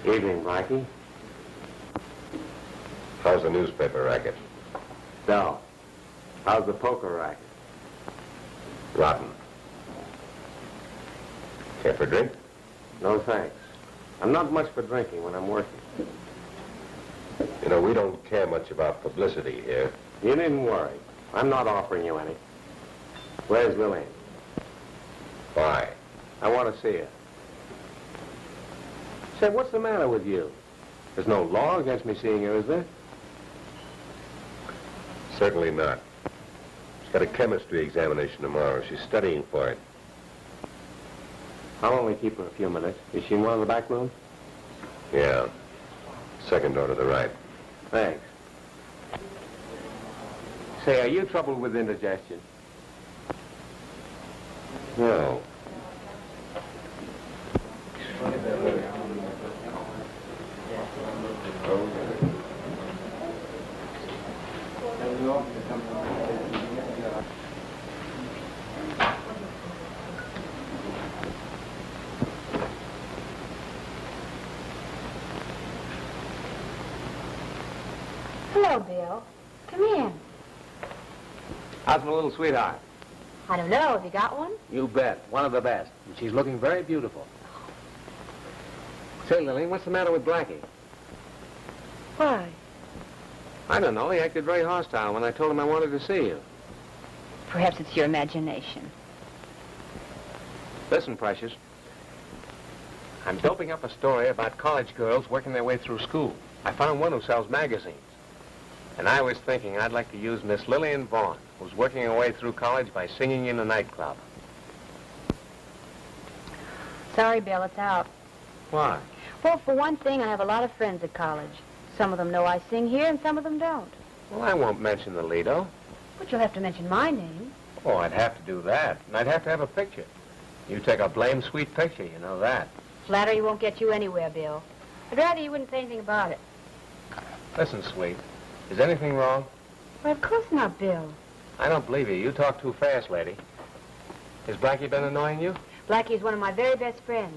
Evening, Blackie. How's the newspaper racket? Dull. How's the poker racket? Rotten. Care for a drink? No, thanks. I'm not much for drinking when I'm working. You know, we don't care much about publicity here. You needn't worry. I'm not offering you any. Where's Lillian? Why? I want to see her. Say, what's the matter with you? There's no law against me seeing her, is there? Certainly not. She's got a chemistry examination tomorrow. She's studying for it. I'll only keep her a few minutes. Is she in one of the back rooms? Yeah. Second door to the right. Thanks. Say, are you troubled with indigestion? No. Hello, Bill. Come in. How's my little sweetheart? I don't know. Have you got one? You bet. One of the best. And she's looking very beautiful. Say, Lillian, what's the matter with Blackie? Why? I don't know. He acted very hostile when I told him I wanted to see you. Perhaps it's your imagination. Listen, Precious. I'm doping up a story about college girls working their way through school. I found one who sells magazines. And I was thinking I'd like to use Miss Lillian Vaughn, who's working her way through college by singing in a nightclub. Sorry, Bill, it's out. Why? Well, for one thing, I have a lot of friends at college. Some of them know I sing here, and some of them don't. Well, I won't mention the Lido. But you'll have to mention my name. Oh, I'd have to do that. And I'd have to have a picture. You take a blame sweet picture, you know that. Flattery won't get you anywhere, Bill. I'd rather you wouldn't say anything about it. Listen, sweet. Is anything wrong? Why, of course not, Bill. I don't believe you. You talk too fast, lady. Has Blackie been annoying you? Blackie's one of my very best friends.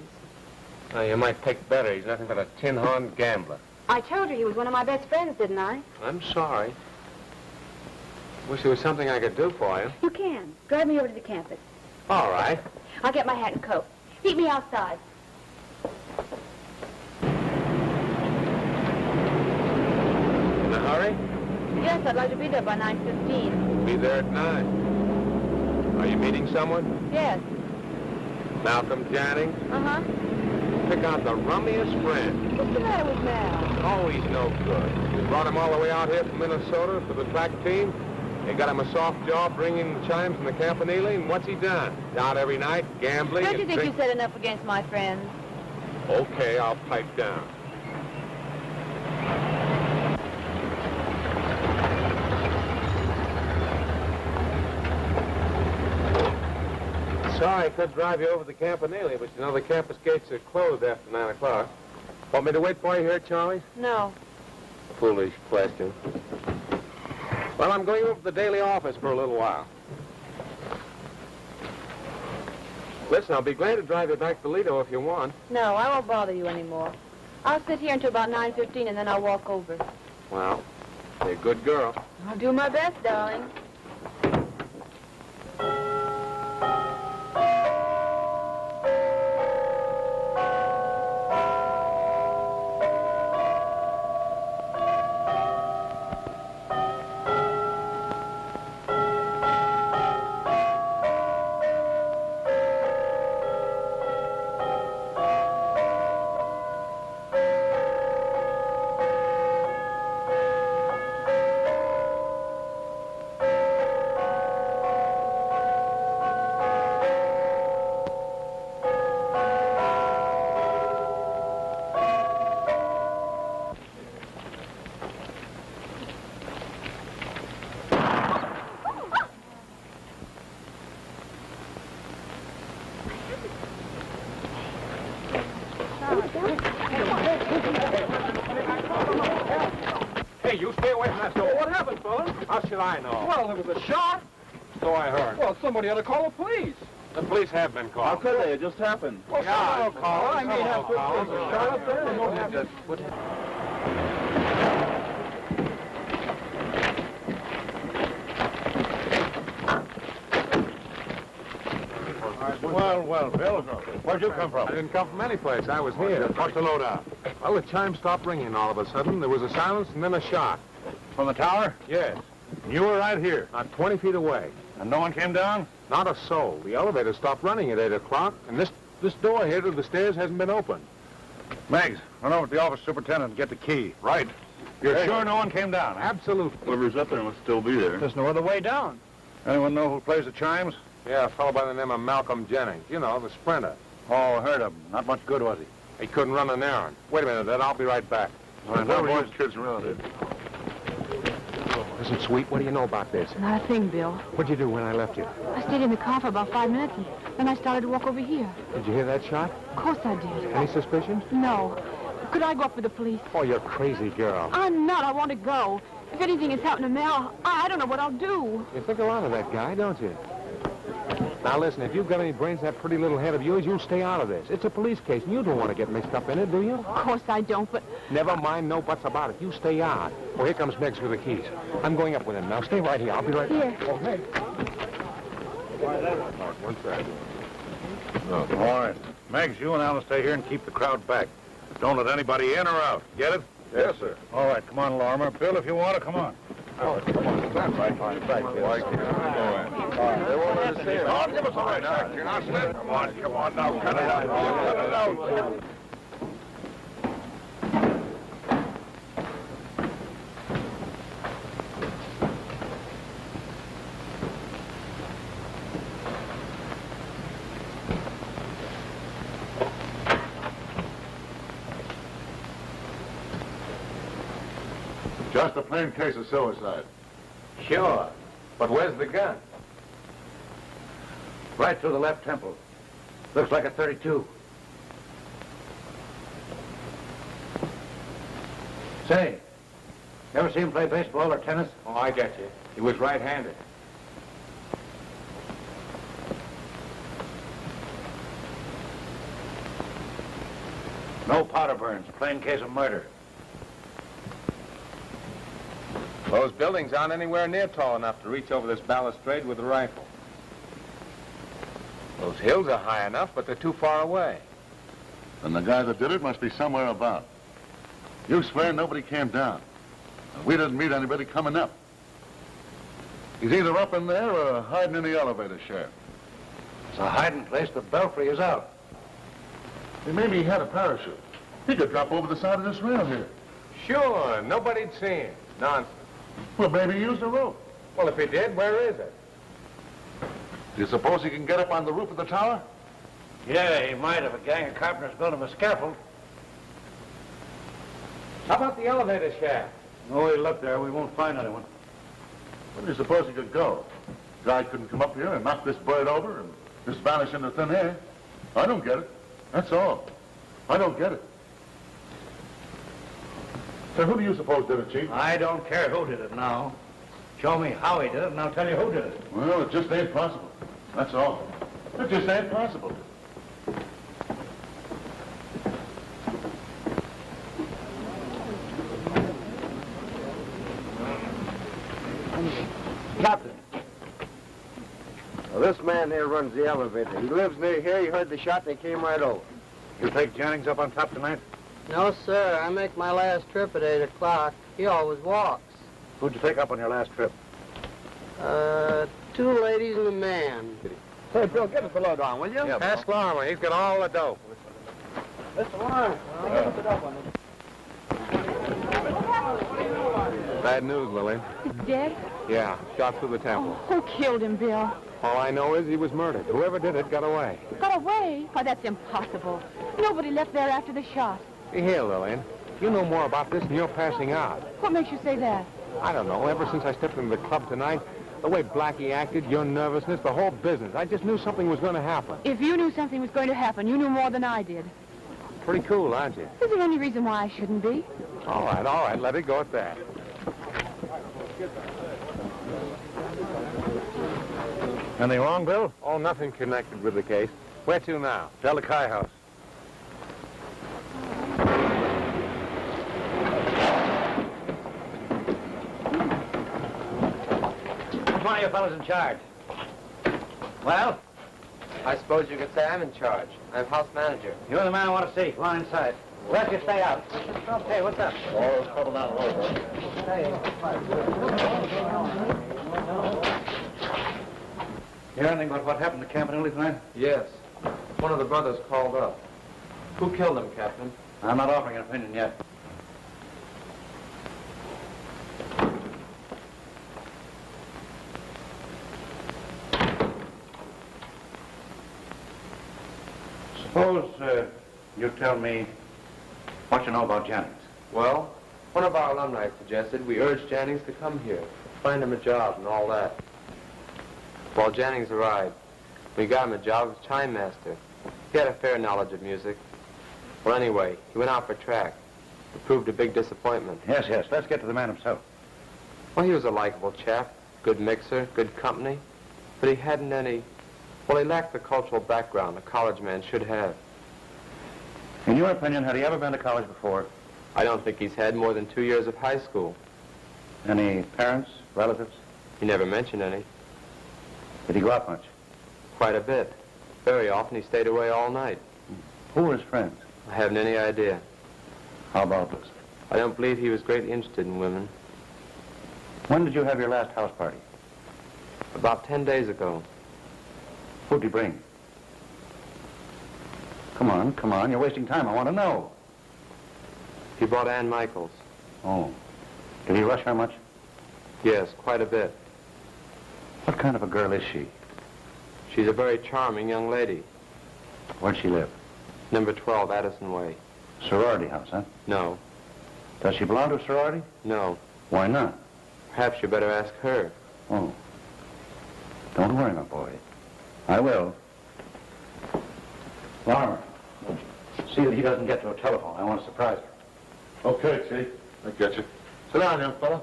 Oh, you might pick better. He's nothing but a tin-horn gambler. I told you he was one of my best friends, didn't I? I'm sorry. Wish there was something I could do for you. You can. Drive me over to the campus. All right. I'll get my hat and coat. Meet me outside. In a hurry? Yes, I'd like to be there by 9:15. Be there at 9. Are you meeting someone? Yes. Malcolm Jannings? Uh-huh. Pick out the rummiest friend. What's the matter with Mal? Oh, he's no good. We brought him all the way out here from Minnesota for the track team. They got him a soft job bringing the chimes from the campanile, and what's he done? He's out every night, gambling Don't you and think you drink- said enough against my friends? Okay, I'll pipe down. Sorry I could drive you over the campanile, but you know the campus gates are closed after 9 o'clock. Want me to wait for you here, Charlie? No. Foolish question. Well, I'm going over to the daily office for a little while. Listen, I'll be glad to drive you back to Lido if you want. No, I won't bother you anymore. I'll sit here until about 9:15 and then I'll walk over. Well, you're a good girl. I'll do my best, darling. Hey, you stay away from that door. What happened, fella? How should I know? Well, there was a shot. So I heard. Well, somebody ought to call the police. The police have been called. How could they? It just happened. Well, yeah, someone will call. I mean, have shot up there and don't have to... Well, Bill, where'd you come from? I didn't come from any place. I was here. What's the loadout? Well, the chime stopped ringing all of a sudden. There was a silence and then a shot. From the tower? Yes. You were right here. Not 20 feet away. And no one came down? Not a soul. The elevator stopped running at 8 o'clock, and this door here to the stairs hasn't been opened. Meggs, run over to the office superintendent and get the key. Right. You're sure no one came down? Absolutely. Whoever's up there must still be there. There's no other way down. Anyone know who plays the chimes? Yeah, a fellow by the name of Malcolm Jennings. You know, the sprinter. Oh, heard of him. Not much good, was he? He couldn't run an errand. Wait a minute, Ed. I'll be right back. All right, now, boys, kids around it. Listen, Sweet, what do you know about this? Not a thing, Bill. What'd you do when I left you? I stayed in the car for about 5 minutes, and then I started to walk over here. Did you hear that shot? Of course I did. Any suspicions? No. Could I go up with the police? Oh, you're crazy, girl. I'm not. I want to go. If anything has happened to Mel, I don't know what I'll do. You think a lot of that guy, don't you? Now, listen, if you've got any brains in that pretty little head of yours, you'll stay out of this. It's a police case, and you don't want to get mixed up in it, do you? Of course I don't, but... Never mind, no buts about it. You stay out. Well, here comes Meggs with the keys. I'm going up with him. Now, stay right here. I'll be right back. Here. Okay. One second. All right. Meggs, you and Alan stay here and keep the crowd back. Don't let anybody in or out. Get it? Yes, sir. All right, come on, Lorimer. Bill, if you want to, come on. Oh, come on. Stand right. Back there. Go in. They won't understand. Oh, give us a right back. You're not slipping. Come on now. Cut it out. Cut it out. Just a plain case of suicide. Sure. But where's the gun? Right through the left temple. Looks like a 32. Say, you ever see him play baseball or tennis? Oh, I get you. He was right-handed. No powder burns. Plain case of murder. Those buildings aren't anywhere near tall enough to reach over this balustrade with a rifle. Those hills are high enough, but they're too far away. And the guy that did it must be somewhere about. You swear nobody came down. We didn't meet anybody coming up. He's either up in there or hiding in the elevator shaft. It's a hiding place. The belfry is out. Maybe he had a parachute. He could drop over the side of this rail here. Sure, nobody'd seen him. Nonsense. Well, maybe he used a rope. Well, if he did, where is it? Do you suppose he can get up on the roof of the tower? Yeah, he might if a gang of carpenters built him a scaffold. How about the elevator shaft? No, he'll look there. We won't find anyone. Where do you suppose he could go? Guy couldn't come up here and knock this bird over and just vanish into thin air. I don't get it. That's all. I don't get it. So who do you suppose did it, Chief? I don't care who did it now. Show me how he did it, and I'll tell you who did it. Well, it just ain't possible. That's all. It just ain't possible. Captain. Well, this man here runs the elevator. He lives near here. He heard the shot and he came right over. You take Jennings up on top tonight? No, sir. I make my last trip at 8 o'clock. He always walks. Who'd you take up on your last trip? 2 ladies and a man. Hey, Bill, give us the load on, will you? Yeah, Ask Lorimer. He's got all the dope. Mr. Lawrence, give us the dope on it. Bad news, Lily. He's dead? Yeah, shot through the temple. Who killed him, Bill? All I know is he was murdered. Whoever did it got away. Got away? Why, that's impossible. Nobody left there after the shot. Here, Lillian. You know more about this than you're passing out. What makes you say that? I don't know. Ever since I stepped into the club tonight, the way Blackie acted, your nervousness, the whole business, I just knew something was going to happen. If you knew something was going to happen, you knew more than I did. Pretty cool, aren't you? Is there any reason why I shouldn't be? All right. Let it go at that. Anything wrong, Bill? Oh, nothing connected with the case. Where to now? Tell the Kai house. Which one of you fellows in charge? Well? I suppose you could say I'm in charge. I'm house manager. You're the man I want to see. Come on inside. The rest of you stay out. Hey, what's up? Oh, trouble down the road. You hear anything about what happened to Campanelli tonight? Yes. One of the brothers called up. Who killed him, Captain? I'm not offering an opinion yet. Suppose you tell me what you know about Jennings. Well, one of our alumni suggested we urge Jennings to come here, find him a job and all that. Well, Jennings arrived. We got him a job as chime master. He had a fair knowledge of music. Well, anyway, he went out for track. It proved a big disappointment. Yes, yes. Let's get to the man himself. Well, he was a likable chap, good mixer, good company, but he hadn't any... Well, he lacked the cultural background a college man should have. In your opinion, had he ever been to college before? I don't think he's had more than 2 years of high school. Any parents, relatives? He never mentioned any. Did he go out much? Quite a bit. Very often he stayed away all night. Who were his friends? I haven't any idea. How about this? I don't believe he was greatly interested in women. When did you have your last house party? About 10 days ago. Who'd he bring? Come on. You're wasting time. I want to know. He brought Ann Michaels. Oh. Did he rush her much? Yes, quite a bit. What kind of a girl is she? She's a very charming young lady. Where'd she live? Number 12, Addison Way. Sorority house, huh? No. Does she belong to a sorority? No. Why not? Perhaps you better ask her. Oh. Don't worry, my boy. I will. Lorimer, see that he doesn't get to a telephone. I want to surprise her. Okay, Chief. I get you. Sit down, young fella.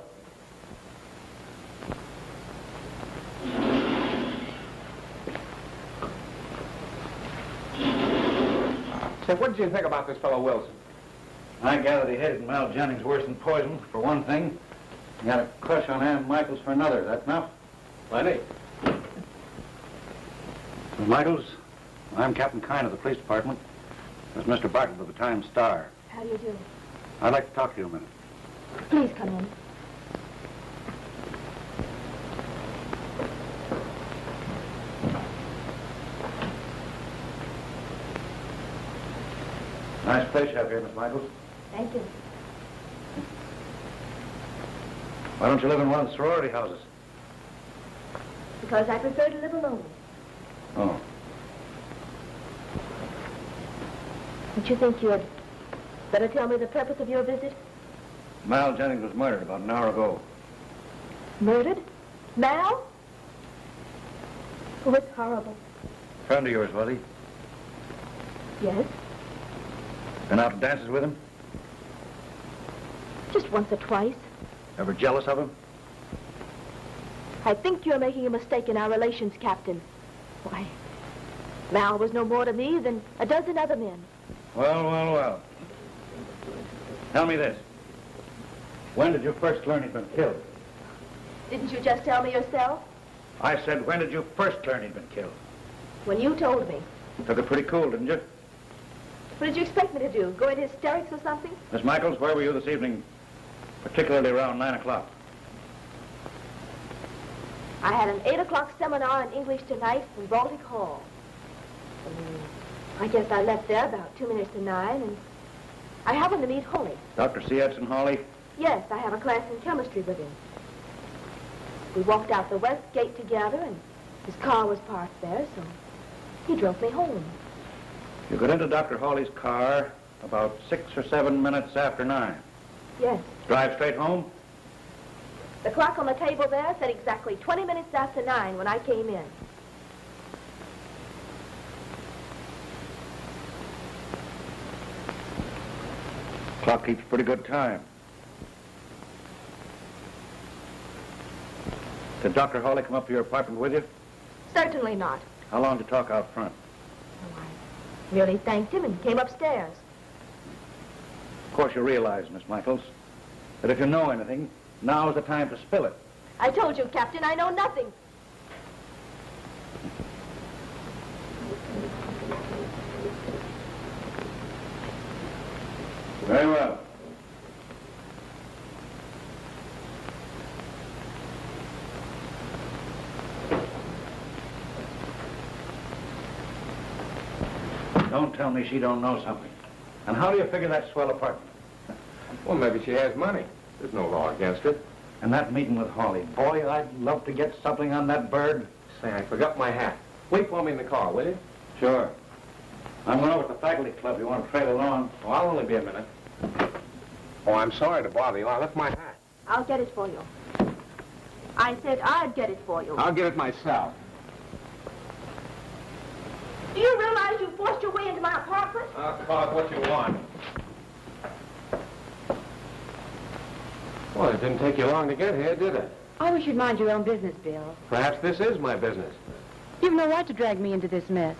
Say, what did you think about this fellow Wilson? I gathered he hated Mal Jennings worse than poison, for one thing. He had a crush on Ann Michaels for another. That enough? Plenty. Miss Michaels, I'm Captain Kine of the police department. This is Mr. Bartlett of the Times-Star. How do you do? I'd like to talk to you a minute. Please come in. Nice place you have here, Miss Michaels. Thank you. Why don't you live in one of the sorority houses? Because I prefer to live alone. Oh. Don't you think you'd better tell me the purpose of your visit? Mal Jennings was murdered about an hour ago. Murdered? Mal? Oh, it's horrible. Friend of yours, was he? Yes, Been out to dances with him? just once or twice. Ever jealous of him? I think you're making a mistake in our relations, Captain. Why, Mal was no more to me than a dozen other men. Well. Tell me this. When did you first learn he'd been killed? Didn't you just tell me yourself? I said, when did you first learn he'd been killed? When you told me. Took it pretty cool, didn't you? What did you expect me to do? Go into hysterics or something? Miss Michaels, where were you this evening, particularly around 9 o'clock? I had an 8 o'clock seminar in English tonight in Baltic Hall. I guess I left there about 2 minutes to 9, and I happened to meet Holly. Dr. C. Edson Hawley? Yes, I have a class in chemistry with him. We walked out the west gate together, and his car was parked there, so he drove me home. You got into Dr. Hawley's car about 6 or 7 minutes after 9. Yes. Drive straight home? The clock on the table there said exactly 20 minutes after 9 when I came in. Clock keeps pretty good time. Did Dr. Hawley come up to your apartment with you? Certainly not. How long to talk out front? Oh, I merely thanked him and came upstairs. Of course, you realize, Miss Michaels, that if you know anything, now is the time to spill it. I told you, Captain, I know nothing. Very well. Don't tell me she don't know something. And how do you figure that swell apartment? Well, maybe she has money. There's no law against it. And that meeting with Holly. Boy, I'd love to get something on that bird. Say, I forgot my hat. Wait for me in the car, will you? Sure. I'm going over to the faculty club. You want to trail along? Oh, I'll only be a minute. Oh, I'm sorry to bother you. I left my hat. I'll get it for you. I said I'd get it for you. I'll get it myself. Do you realize you forced your way into my apartment? I'll call it what you want. Well, it didn't take you long to get here, did it? I wish you'd mind your own business, Bill. Perhaps this is my business. You've no right to drag me into this mess.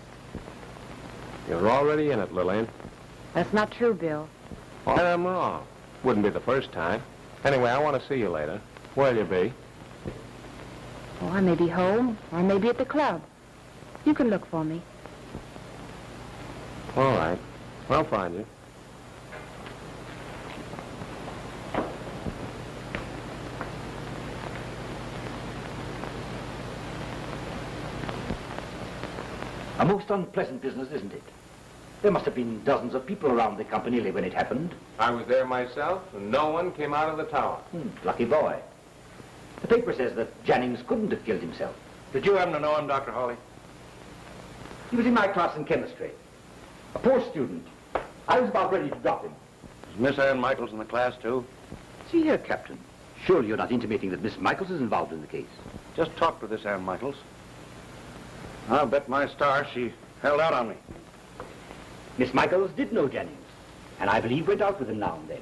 You're already in it, Lillian. That's not true, Bill. And I'm wrong. Wouldn't be the first time. Anyway, I want to see you later. Where'll you be? Oh, I may be home, or I may be at the club. You can look for me. All right. I'll find you. A most unpleasant business, isn't it? There must have been dozens of people around the Campanile when it happened. I was there myself, and no one came out of the tower. Lucky boy. The paper says that Jennings couldn't have killed himself. Did you happen to know him, Dr. Hawley? He was in my class in chemistry. A poor student. I was about ready to drop him. Is Miss Ann Michaels in the class, too? See here, Captain. Surely you're not intimating that Miss Michaels is involved in the case. Just talked to this Ann Michaels. I'll bet my star she held out on me. Miss Michaels did know Jennings, and I believe went out with him now and then.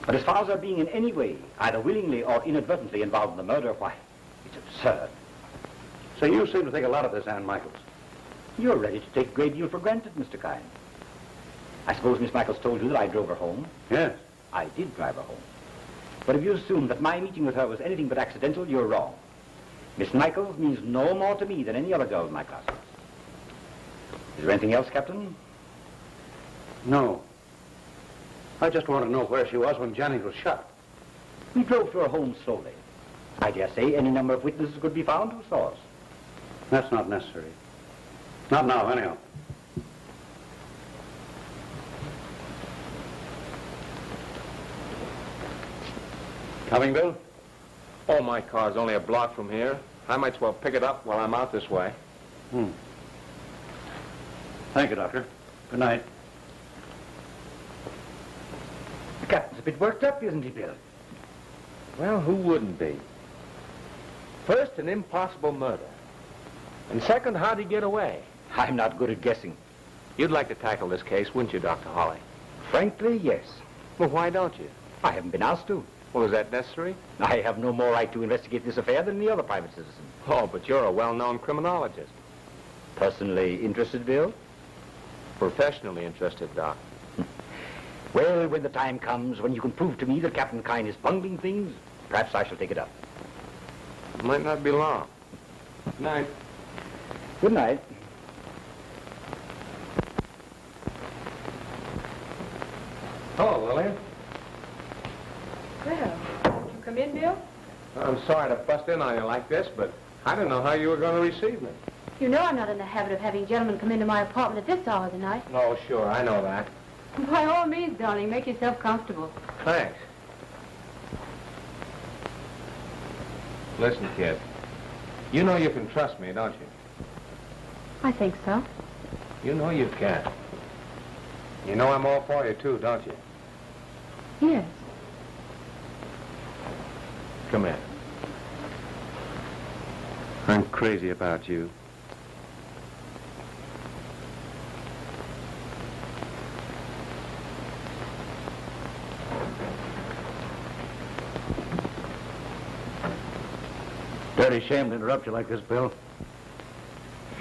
But as far as her being in any way, either willingly or inadvertently involved in the murder, why, it's absurd. So you seem to think a lot of this Ann Michaels. You're ready to take a great deal for granted, Mr. Kine. I suppose Miss Michaels told you that I drove her home? Yes. I did drive her home. But if you assume that my meeting with her was anything but accidental, you're wrong. Miss Michaels means no more to me than any other girl in my class. Is there anything else, Captain? No. I just want to know where she was when Jennings was shot. We drove to her home slowly. I dare say any number of witnesses could be found who saw us. That's not necessary. Not now, anyhow. Coming, Bill? Oh, my car's only a block from here. I might as well pick it up while I'm out this way. Thank you, Doctor. Good night. The captain's a bit worked up, isn't he, Bill? Well, who wouldn't be? First, an impossible murder. And second, how'd he get away? I'm not good at guessing. You'd like to tackle this case, wouldn't you, Dr. Hawley? Frankly, yes. Well, why don't you? I haven't been asked to. Well, is that necessary? I have no more right to investigate this affair than any other private citizen. Oh, but you're a well-known criminologist. Personally interested, Bill? Professionally interested, Doc. Well, when the time comes when you can prove to me that Captain Kine is bungling things, perhaps I shall take it up. It might not be long. Good night. Good night. Hello, Lillian. Well, won't you come in, Bill? I'm sorry to bust in on you like this, but I didn't know how you were going to receive me. You know I'm not in the habit of having gentlemen come into my apartment at this hour of the night. Oh, sure, I know that. By all means, darling, make yourself comfortable. Thanks. Listen, kid. You know you can trust me, don't you? I think so. You know you can. You know I'm all for you, too, don't you? Yes. Come here. I'm crazy about you. Dirty shame to interrupt you like this, Bill.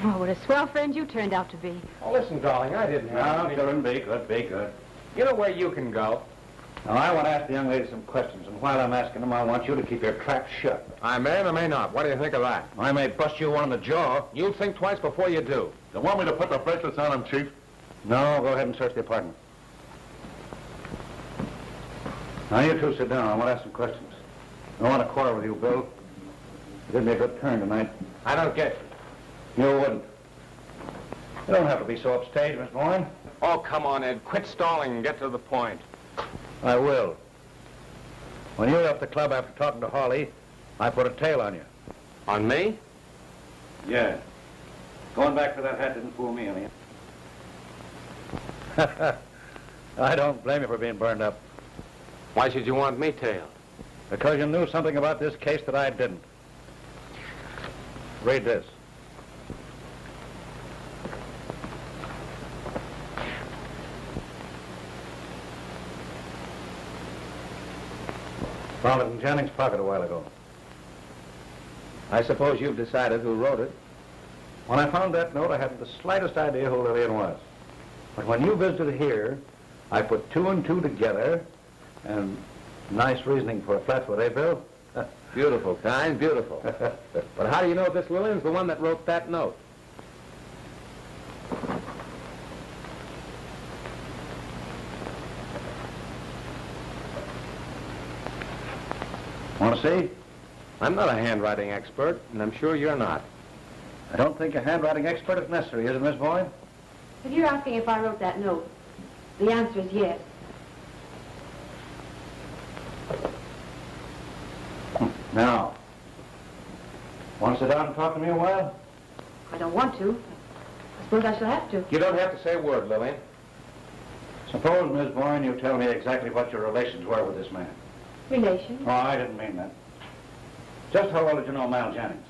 Oh, what a swell friend you turned out to be. Oh, listen, darling, I didn't have... No, children, be good, be good. You know where you can go? Now, I want to ask the young lady some questions, and while I'm asking them, I want you to keep your trap shut. I may or may not. What do you think of that? I may bust you one in the jaw. You'll think twice before you do. You want me to put the bracelets on him, Chief? No, go ahead and search the apartment. Now, you two sit down. I want to ask some questions. I don't want to quarrel with you, Bill. You did me a good turn tonight. I don't get you. You wouldn't. You don't have to be so upstage, Miss Bourne. Oh, come on, Ed. Quit stalling and get to the point. I will. When you left the club after talking to Hawley, I put a tail on you. On me? Yeah. Going back for that hat didn't fool me any. I don't blame you for being burned up. Why should you want me tailed? Because you knew something about this case that I didn't. Read this. Found it in Janning's pocket a while ago. I suppose you've decided who wrote it. When I found that note, I hadn't the slightest idea who Lillian was. But when you visited here, I put 2 and 2 together, and nice reasoning for a flatfoot, eh, Bill? Beautiful, kind, beautiful. But how do you know this Lillian's the one that wrote that note? Want to see? I'm not a handwriting expert, and I'm sure you're not. I don't think a handwriting expert is necessary, is it, Miss Boyd? If you're asking if I wrote that note, the answer is yes. Now, want to sit down and talk to me a while? I don't want to. I suppose I shall have to. You don't have to say a word, Lillian. Suppose, Miss Boyne, you tell me exactly what your relations were with this man. Relations? Oh, I didn't mean that. Just how well did you know Mal Jennings?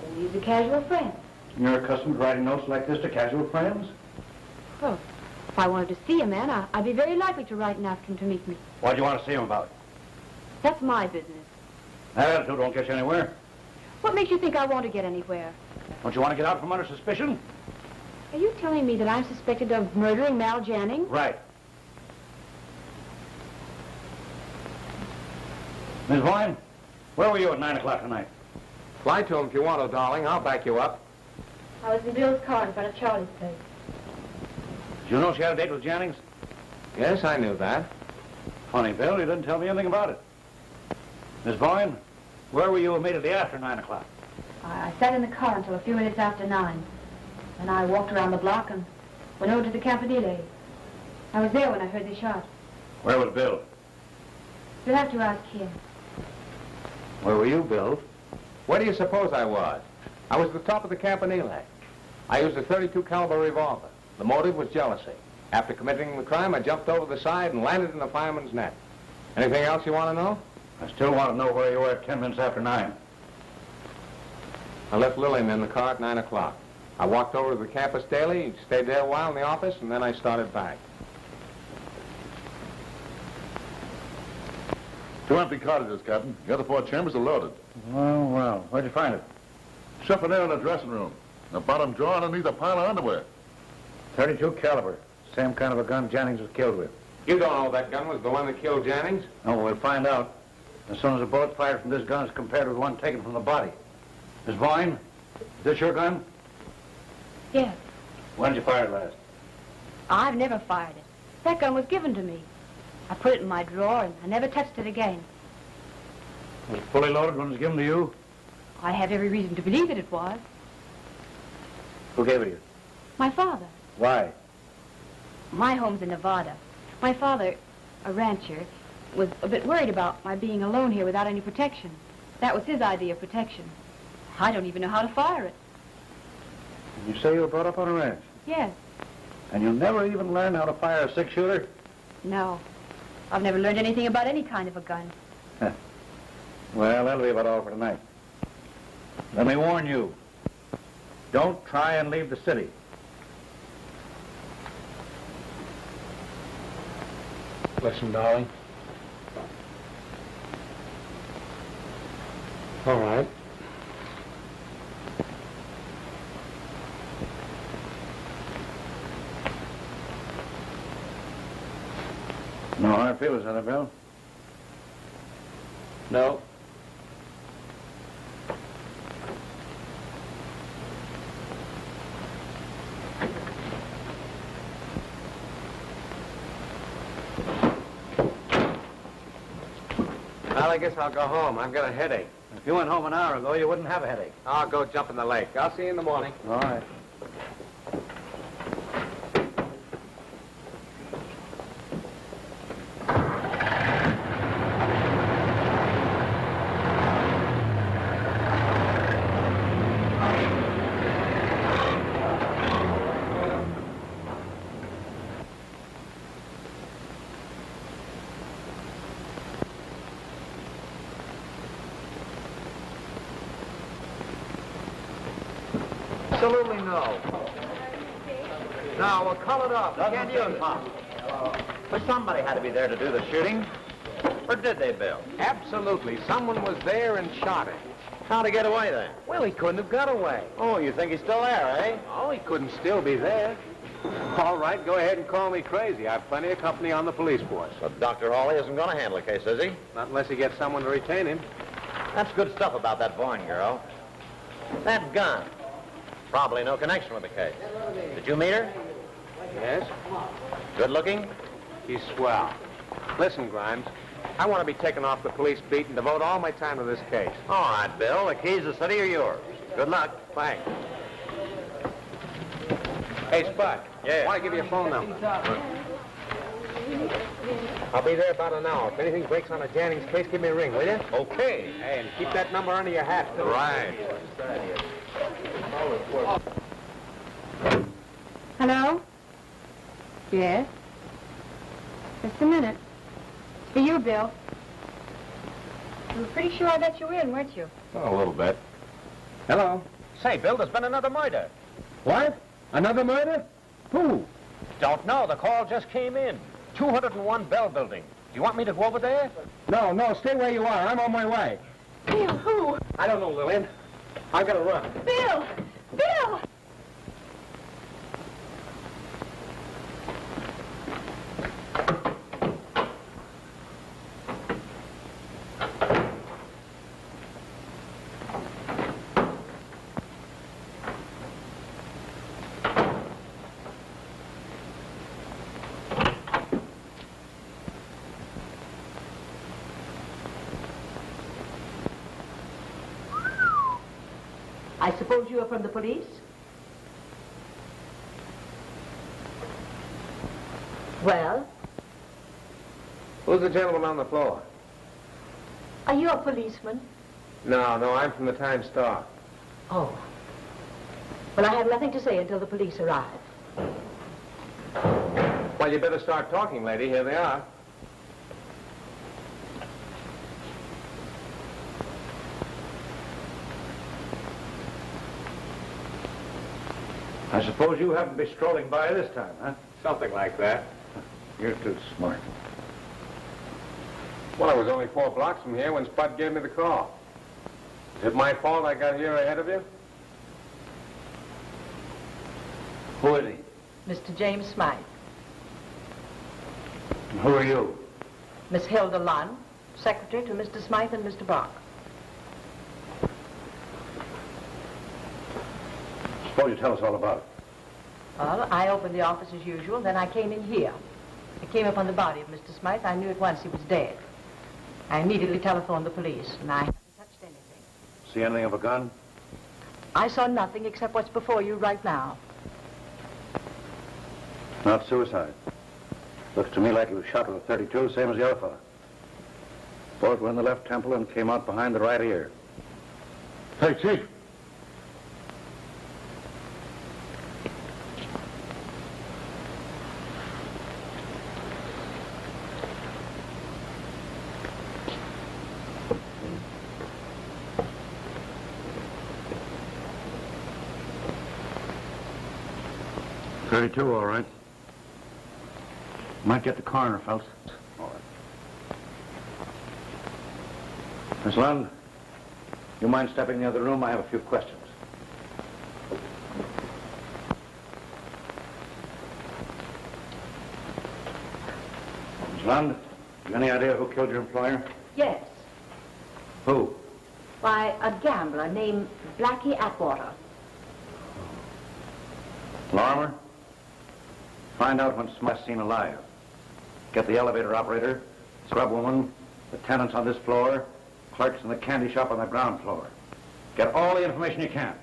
Well, he's a casual friend. You're accustomed to writing notes like this to casual friends? Well, if I wanted to see a man, I'd be very likely to write and ask him to meet me. What'd you want to see him about? That's my business. That attitude don't get you anywhere. What makes you think I want to get anywhere? Don't you want to get out from under suspicion? Are you telling me that I'm suspected of murdering Mal Jannings? Right. Miss Boyne, where were you at 9 o'clock tonight? Fly to him if you want to, darling. I'll back you up. I was in Bill's car in front of Charlie's place. Did you know she had a date with Jennings? Yes, I knew that. Funny, Bill, you didn't tell me anything about it. Miss Boyne, where were you immediately after 9 o'clock? I sat in the car until a few minutes after 9. Then I walked around the block and went over to the Campanile. I was there when I heard the shot. Where was Bill? You'll have to ask him. Where were you, Bill? Where do you suppose I was? I was at the top of the Campanile. I used a .32 caliber revolver. The motive was jealousy. After committing the crime, I jumped over the side and landed in the fireman's net. Anything else you want to know? I still want to know where you were at 10 minutes after 9. I left Lillian in the car at 9 o'clock. I walked over to the campus daily, stayed there a while in the office, and then I started back. 2 empty cottages, Captain. The other 4 chambers are loaded. Well, well, where'd you find it? Chiffonier in the dressing room. The bottom drawer underneath a pile of underwear. .32 caliber. Same kind of a gun Jennings was killed with. You don't know that gun was the one that killed Jennings? No, we'll find out. As soon as a bullet fired from this gun is compared with one taken from the body. Miss Boyne, is this your gun? Yes. When did you fire it last? I've never fired it. That gun was given to me. I put it in my drawer and I never touched it again. Was it fully loaded when it was given to you? I have every reason to believe that it was. Who gave it to you? My father. Why? My home's in Nevada. My father, a rancher, was a bit worried about my being alone here without any protection. That was his idea of protection. I don't even know how to fire it. You say you were brought up on a ranch? Yes. And you never even learned how to fire a 6-shooter? No. I've never learned anything about any kind of a gun. Well, that'll be about all for tonight. Let me warn you. Don't try and leave the city. Listen, darling. All right. feelers on it, Bill? No. Well, I guess I'll go home. I've got a headache. If you went home an hour ago, you wouldn't have a headache. I'll go jump in the lake. I'll see you in the morning. All right. Absolutely no. No, we'll call it off. We can't use it. But somebody had to be there to do the shooting. Or did they, Bill? Absolutely. Someone was there and shot him. How'd he get away then? Well, he couldn't have got away. Oh, you think he's still there, eh? Oh, he couldn't still be there. All right, go ahead and call me crazy. I've plenty of company on the police force. But Dr. Hawley isn't going to handle the case, is he? Not unless he gets someone to retain him. That's good stuff about that Vaughn girl. That gun. Probably no connection with the case. Did you meet her? Yes? Good looking? She's swell. Listen, Grimes, I want to be taken off the police beat and devote all my time to this case. All right, Bill. The keys to the city are yours. Good luck. Thanks. Hey, Spud. Yeah. I want to give you a phone number. I'll be there about an hour. If anything breaks on a Jannings case, give me a ring, will you? Okay. Hey, and keep that number under your hat, too. Right. Hello? Yes? Just a minute. It's for you, Bill. You were pretty sure I let you in, weren't you? Oh, a little bit. Hello? Say, Bill, there's been another murder. What? Another murder? Who? Don't know. The call just came in. 201 Bell Building. Do you want me to go over there? No, stay where you are. I'm on my way. Bill, who? I don't know, Lillian. I've got to run. Bill! Bill! I suppose you are from the police? Well, Who's the gentleman on the floor? are you a policeman? No, I'm from the Times-Star. Oh. Well, I have nothing to say until the police arrive. Well, you better start talking, lady. Here they are. I suppose you haven't been strolling by this time, huh? Something like that. You're too smart. Well, I was only 4 blocks from here when Spud gave me the call. Is it my fault I got here ahead of you? Who is he? Mr. James Smythe. And who are you? Miss Hilda Lunn, secretary to Mr. Smythe and Mr. Brock. Suppose you tell us all about it. Well, I opened the office as usual, then I came in here. I came upon the body of Mr. Smythe. I knew at once he was dead. I immediately telephoned the police, and I haven't touched anything. See anything of a gun? I saw nothing except what's before you right now. Not suicide. Looks to me like he was shot with a .32, same as the other fella. Bullet went in the left temple and came out behind the right ear. Hey, Chief. .32, all right. Might get the coroner, fellas. All right. Miss Lund, you mind stepping in the other room? I have a few questions. Miss Lund, You any idea who killed your employer? Yes. Who? Why, a gambler named Blackie Atwater. Lorimer? Find out when Smith's seen alive. Get the elevator operator, scrub woman, the tenants on this floor, clerks in the candy shop on the ground floor. Get all the information you can.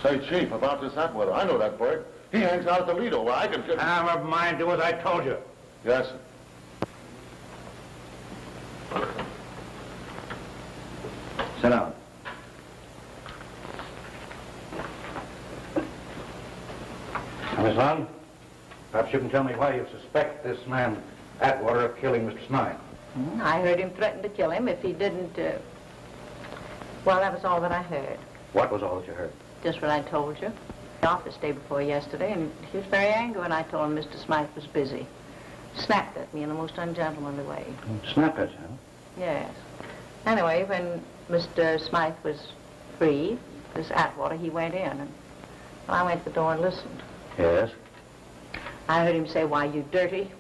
Say, Chief, about this Atwater, I know that bird. He hangs out at the Lido where I can... Never mind, do as I told you. Yes, sir. Sit down. Now, Miss Lund, perhaps you can tell me why you suspect this man Atwater of killing Mr. Smythe. I heard him threaten to kill him if he didn't, Well, that was all that I heard. What was all that you heard? Just what I told you. The office day before yesterday, and he was very angry when I told him Mr. Smythe was busy. Snapped at me in the most ungentlemanly way. Snap at you, huh? Yes. Anyway, when Mr. Smythe was free, this Atwater, he went in, and I went to the door and listened. Yes? I heard him say, "Why, you dirty."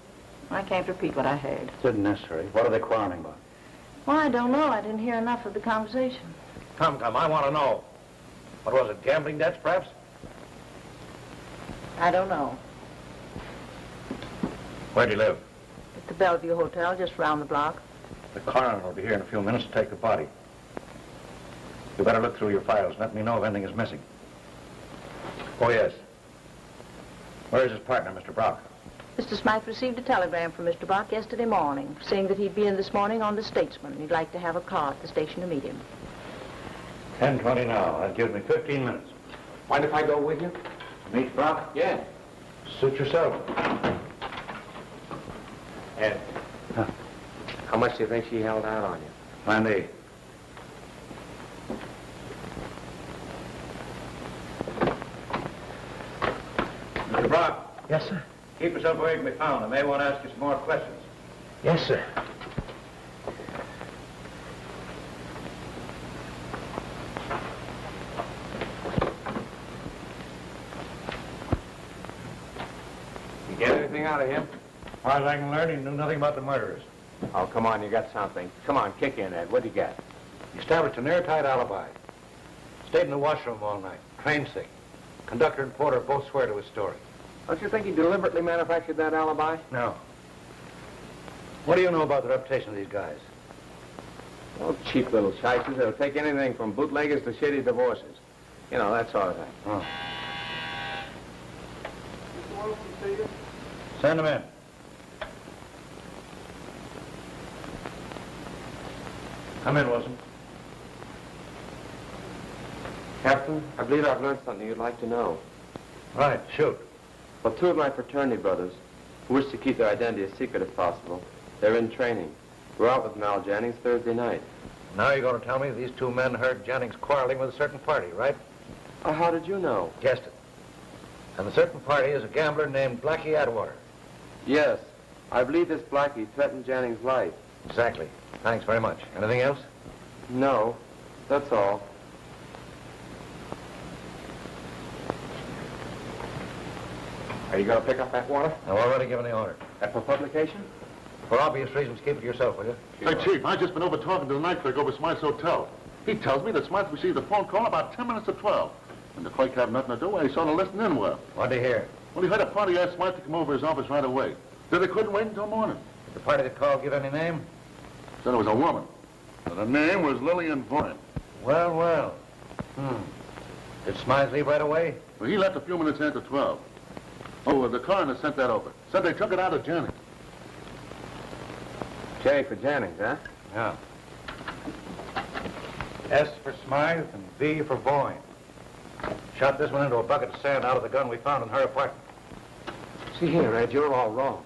I can't repeat what I heard. It isn't necessary. What are they quarreling about? Well, I don't know. I didn't hear enough of the conversation. Come, I want to know. What was it, gambling debts, perhaps? I don't know. Where do you live? At the Bellevue Hotel, just round the block. The coroner will be here in a few minutes to take the body. You better look through your files and let me know if anything is missing. Oh, yes. Where is his partner, Mr. Brock? Mr. Smythe received a telegram from Mr. Brock yesterday morning, saying that he'd be in this morning on the Statesman, and he'd like to have a car at the station to meet him. 10:20 now. That gives me 15 minutes. Mind if I go with you? Meet Brock? Yeah. Suit yourself. Ed. Huh. How much do you think she held out on you? Plenty. Mr. Brock. Yes, sir. Keep yourself away from me found. I may want to ask you some more questions. Yes, sir. You get anything out of him? As far as I can learn, he knew nothing about the murderers. Oh, come on, you got something. Come on, kick in, Ed. What'd you get? He established an airtight alibi. Stayed in the washroom all night. Train sick. Conductor and porter both swear to his story. Don't you think he deliberately manufactured that alibi? No. What do you know about the reputation of these guys? Oh, cheap little shysters. They'll take anything from bootleggers to shitty divorces. You know, that sort of thing. Oh. Send him in. Come in, Wilson. Captain, I believe I've learned something you'd like to know. Right, shoot. Well, two of my fraternity brothers, who wish to keep their identity a secret if possible, they're in training. We're out with Mal Jannings Thursday night. Now you're going to tell me these two men heard Jennings quarreling with a certain party, right? How did you know? Guessed it. And the certain party is a gambler named Blackie Atwater. Yes. I believe this Blackie threatened Jannings' life. Exactly. Thanks very much. Anything else? No. That's all. Are you going to pick up that water? I've already given the order. And for publication? For obvious reasons, keep it to yourself, will you? Hey, Chief, I just been over talking to the night clerk over Smythe's hotel. He tells me that Smythe received a phone call about 10 minutes to 12. And the clerk had nothing to do, and he sort of listened in well. What'd he hear? Well, he heard a party ask Smythe to come over his office right away. Said they couldn't wait until morning. Did the party that called give any name? Said it was a woman. And her name was Lillian Vaughn. Well, well. Did Smythe leave right away? Well, he left a few minutes after 12. Oh, the coroner sent that over. Said they took it out of Jannings. J for Jannings, huh? Yeah. S for Smythe and V for Boyne. Shot this one into a bucket of sand out of the gun we found in her apartment. See here, Ed, you're all wrong.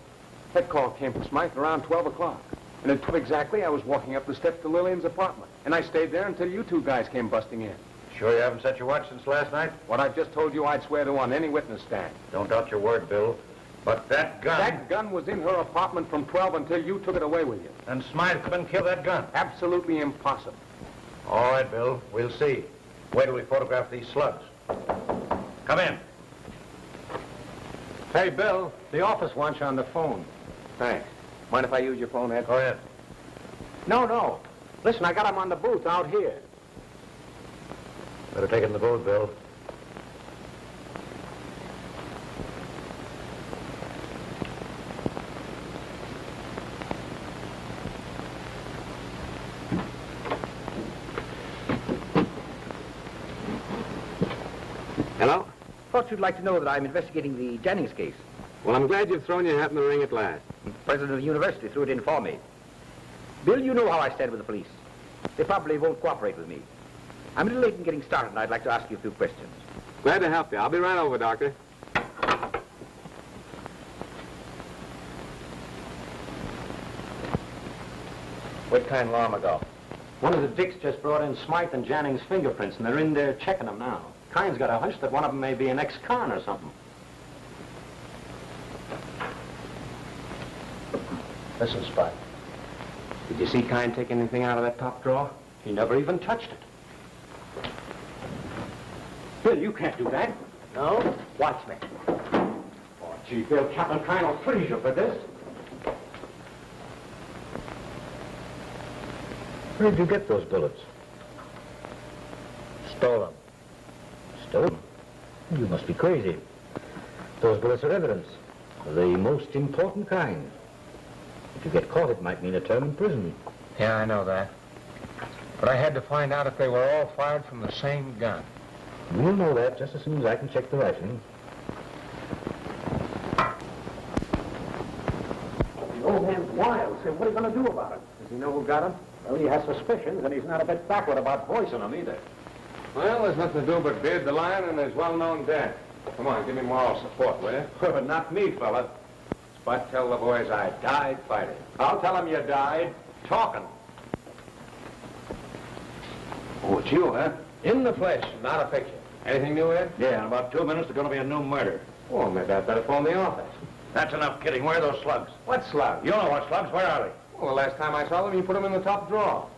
That call came from Smythe around 12 o'clock. And at 12 exactly, I was walking up the steps to Lillian's apartment. And I stayed there until you two guys came busting in. Sure you haven't set your watch since last night? What I've just told you, I'd swear to on any witness stand. Don't doubt your word, Bill. But that gun... That gun was in her apartment from 12 until you took it away with you. And Smythe couldn't kill that gun? Absolutely impossible. All right, Bill. We'll see. Wait till we photograph these slugs. Come in. Hey, Bill, the office wants you on the phone. Thanks. Mind if I use your phone, Ed? Go ahead. No. Listen, I got him on the booth out here. Better take it in the boat, Bill. Hello? Thought you'd like to know that I'm investigating the Jennings case. Well, I'm glad you've thrown your hat in the ring at last. The president of the university threw it in for me. Bill, you know how I stand with the police. They probably won't cooperate with me. I'm a little late in getting started, and I'd like to ask you a few questions. Glad to help you. I'll be right over, Doctor. What kind long ago? One of the dicks just brought in Smythe and Janning's fingerprints, and they're in there checking them now. Kine's got a hunch that one of them may be an ex-con or something. Listen, Spot. Did you see Kine take anything out of that top drawer? He never even touched it. Bill, you can't do that. No? Watch me. Oh, gee, Bill, Captain Kine will freeze you for this. Where did you get those bullets? Stolen. Stolen? You must be crazy. Those bullets are evidence. The most important kind. If you get caught, it might mean a term in prison. Yeah, I know that. But I had to find out if they were all fired from the same gun. We'll know that just as soon as I can check the rifling. The old man's wild. Say, what are you going to do about it? Does he know who got him? Well, he has suspicions, and he's not a bit backward about voicing them either. Well, there's nothing to do but beard the lion and his well-known death. Come on, give me moral support, will you? Not me, fella. Spot, tell the boys I died fighting. I'll tell him you died talking. Oh, it's you, huh? In the flesh, not a picture. Anything new, Ed? Yeah, in about 2 minutes, there's going to be a new murder. Oh, maybe I'd better phone the office. That's enough kidding. Where are those slugs? What slugs? You know what slugs. Where are they? Well, the last time I saw them, you put them in the top drawer.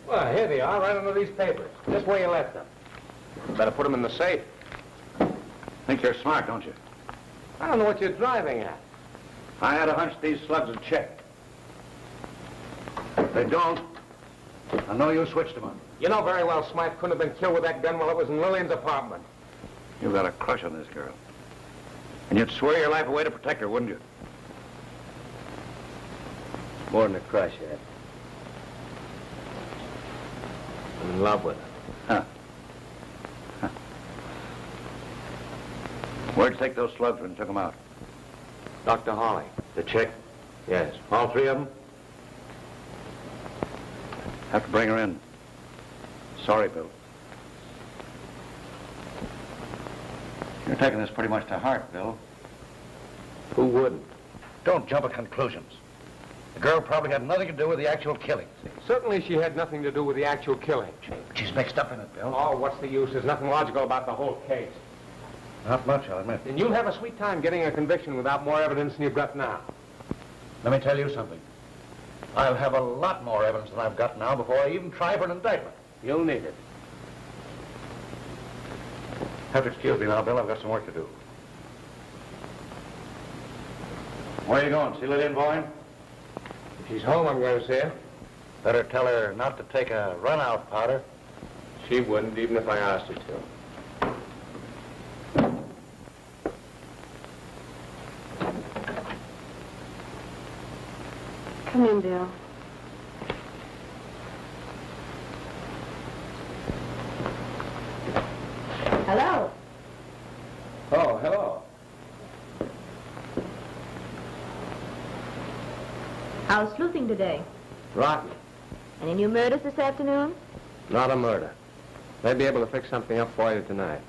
Well, here they are, right under these papers. Just where you left them. Better put them in the safe. Think you're smart, don't you? I don't know what you're driving at. I had a hunch these slugs would check. If they don't, I know you switched them on. You know very well Smythe couldn't have been killed with that gun while it was in Lillian's apartment. You've got a crush on this girl. And you'd swear your life away to protect her, wouldn't you? More than a crush, Ed. I'm in love with her. Huh. Where'd you take those slugs when you took them out? Dr. Hawley. The chick? Yes. All 3 of them? Have to bring her in. Sorry, Bill. You're taking this pretty much to heart, Bill. Who wouldn't? Don't jump at conclusions. The girl probably had nothing to do with the actual killing. Certainly she had nothing to do with the actual killing. She's mixed up in it, Bill. Oh, what's the use? There's nothing logical about the whole case. Not much, I'll admit. And you'll have a sweet time getting a conviction without more evidence than you've got now. Let me tell you something. I'll have a lot more evidence than I've got now before I even try for an indictment. You'll need it. Have to excuse me now, Bill. I've got some work to do. Where are you going? See Lillian Boyne? If she's home, I'm going to see her. Better tell her not to take a run-out powder. She wouldn't, even if I asked her to. Come in, Bill. Hello. Oh, hello. How's sleuthing today? Rotten. Any new murders this afternoon? Not a murder. May be able to fix something up for you tonight.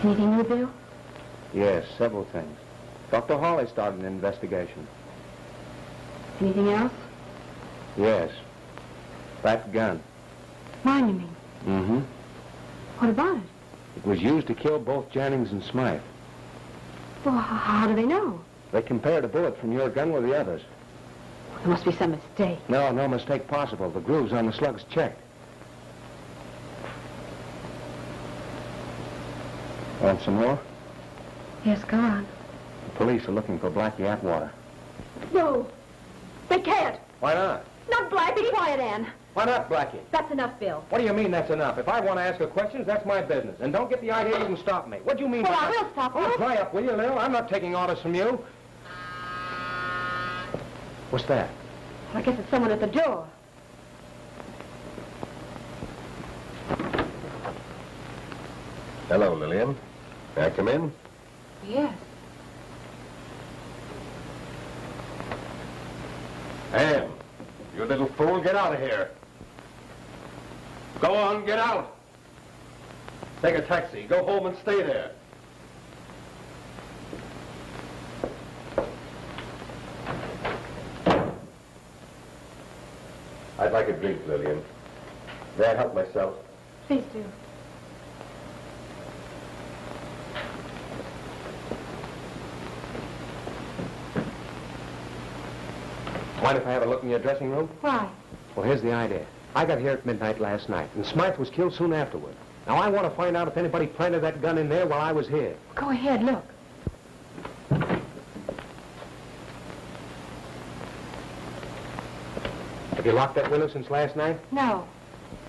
Anything new, Bill? Yes, several things. Dr. Hawley started an investigation. Anything else? Yes. That gun. Mine, you mean? Mm-hmm. What about it? It was used to kill both Jennings and Smythe. Well, how do they know? They compared a bullet from your gun with the others. There must be some mistake. No, no mistake possible. The grooves on the slug's checked. Want some more? Yes, go on. The police are looking for Blackie Atwater. No. They can't. Why not? Not Black. Be quiet, Ann. Why not, Blackie? That's enough, Bill. What do you mean that's enough? If I want to ask her questions, that's my business. And don't get the idea you can stop me. What do you mean Well, by I that? will stop you. Oh, dry up, will you, Lil? I'm not taking orders from you. What's that? I guess it's someone at the door. Hello, Lillian. May I come in? Yes. Ann, you little fool, get out of here. Go on, get out. Take a taxi. Go home and stay there. I'd like a drink, Lillian. May I help myself? Please do. Mind if I have a look in your dressing room? Why? Well, here's the idea. I got here at midnight last night, and Smythe was killed soon afterward. Now, I want to find out if anybody planted that gun in there while I was here. Go ahead, look. Have you locked that window since last night? No.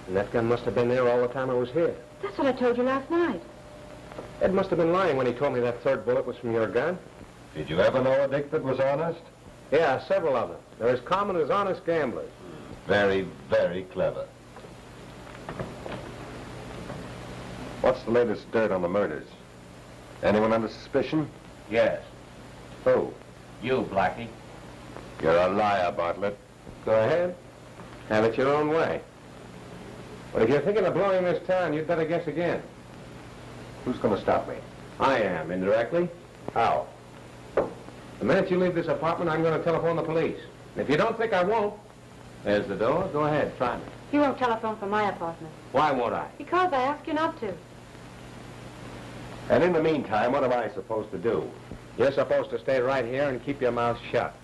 And that gun must have been there all the time I was here. That's what I told you last night. Ed must have been lying when he told me that third bullet was from your gun. Did you ever know a Dick that was honest? Yeah, several of them. They're as common as honest gamblers. Very, very clever. What's the latest dirt on the murders? Anyone under suspicion? Yes. Who? You, Blackie. You're a liar, Bartlett. Go ahead. Have it your own way. But if you're thinking of blowing this town, you'd better guess again. Who's going to stop me? I am, indirectly. How? The minute you leave this apartment, I'm going to telephone the police. And if you don't think I won't, there's the door. Go ahead, try me. You won't telephone from my apartment. Why won't I? Because I asked you not to. And in the meantime, what am I supposed to do? You're supposed to stay right here and keep your mouth shut.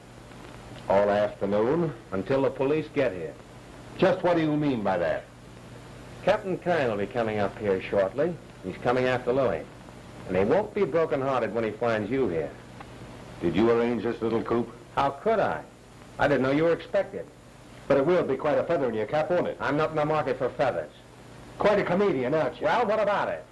All afternoon? Until the police get here. Just what do you mean by that? Captain Kine will be coming up here shortly. He's coming after Lily. And he won't be broken-hearted when he finds you here. Did you arrange this little coup? How could I? I didn't know you were expected. But it will be quite a feather in your cap, won't it? I'm not in the market for feathers. Quite a comedian, aren't you? Well, what about it?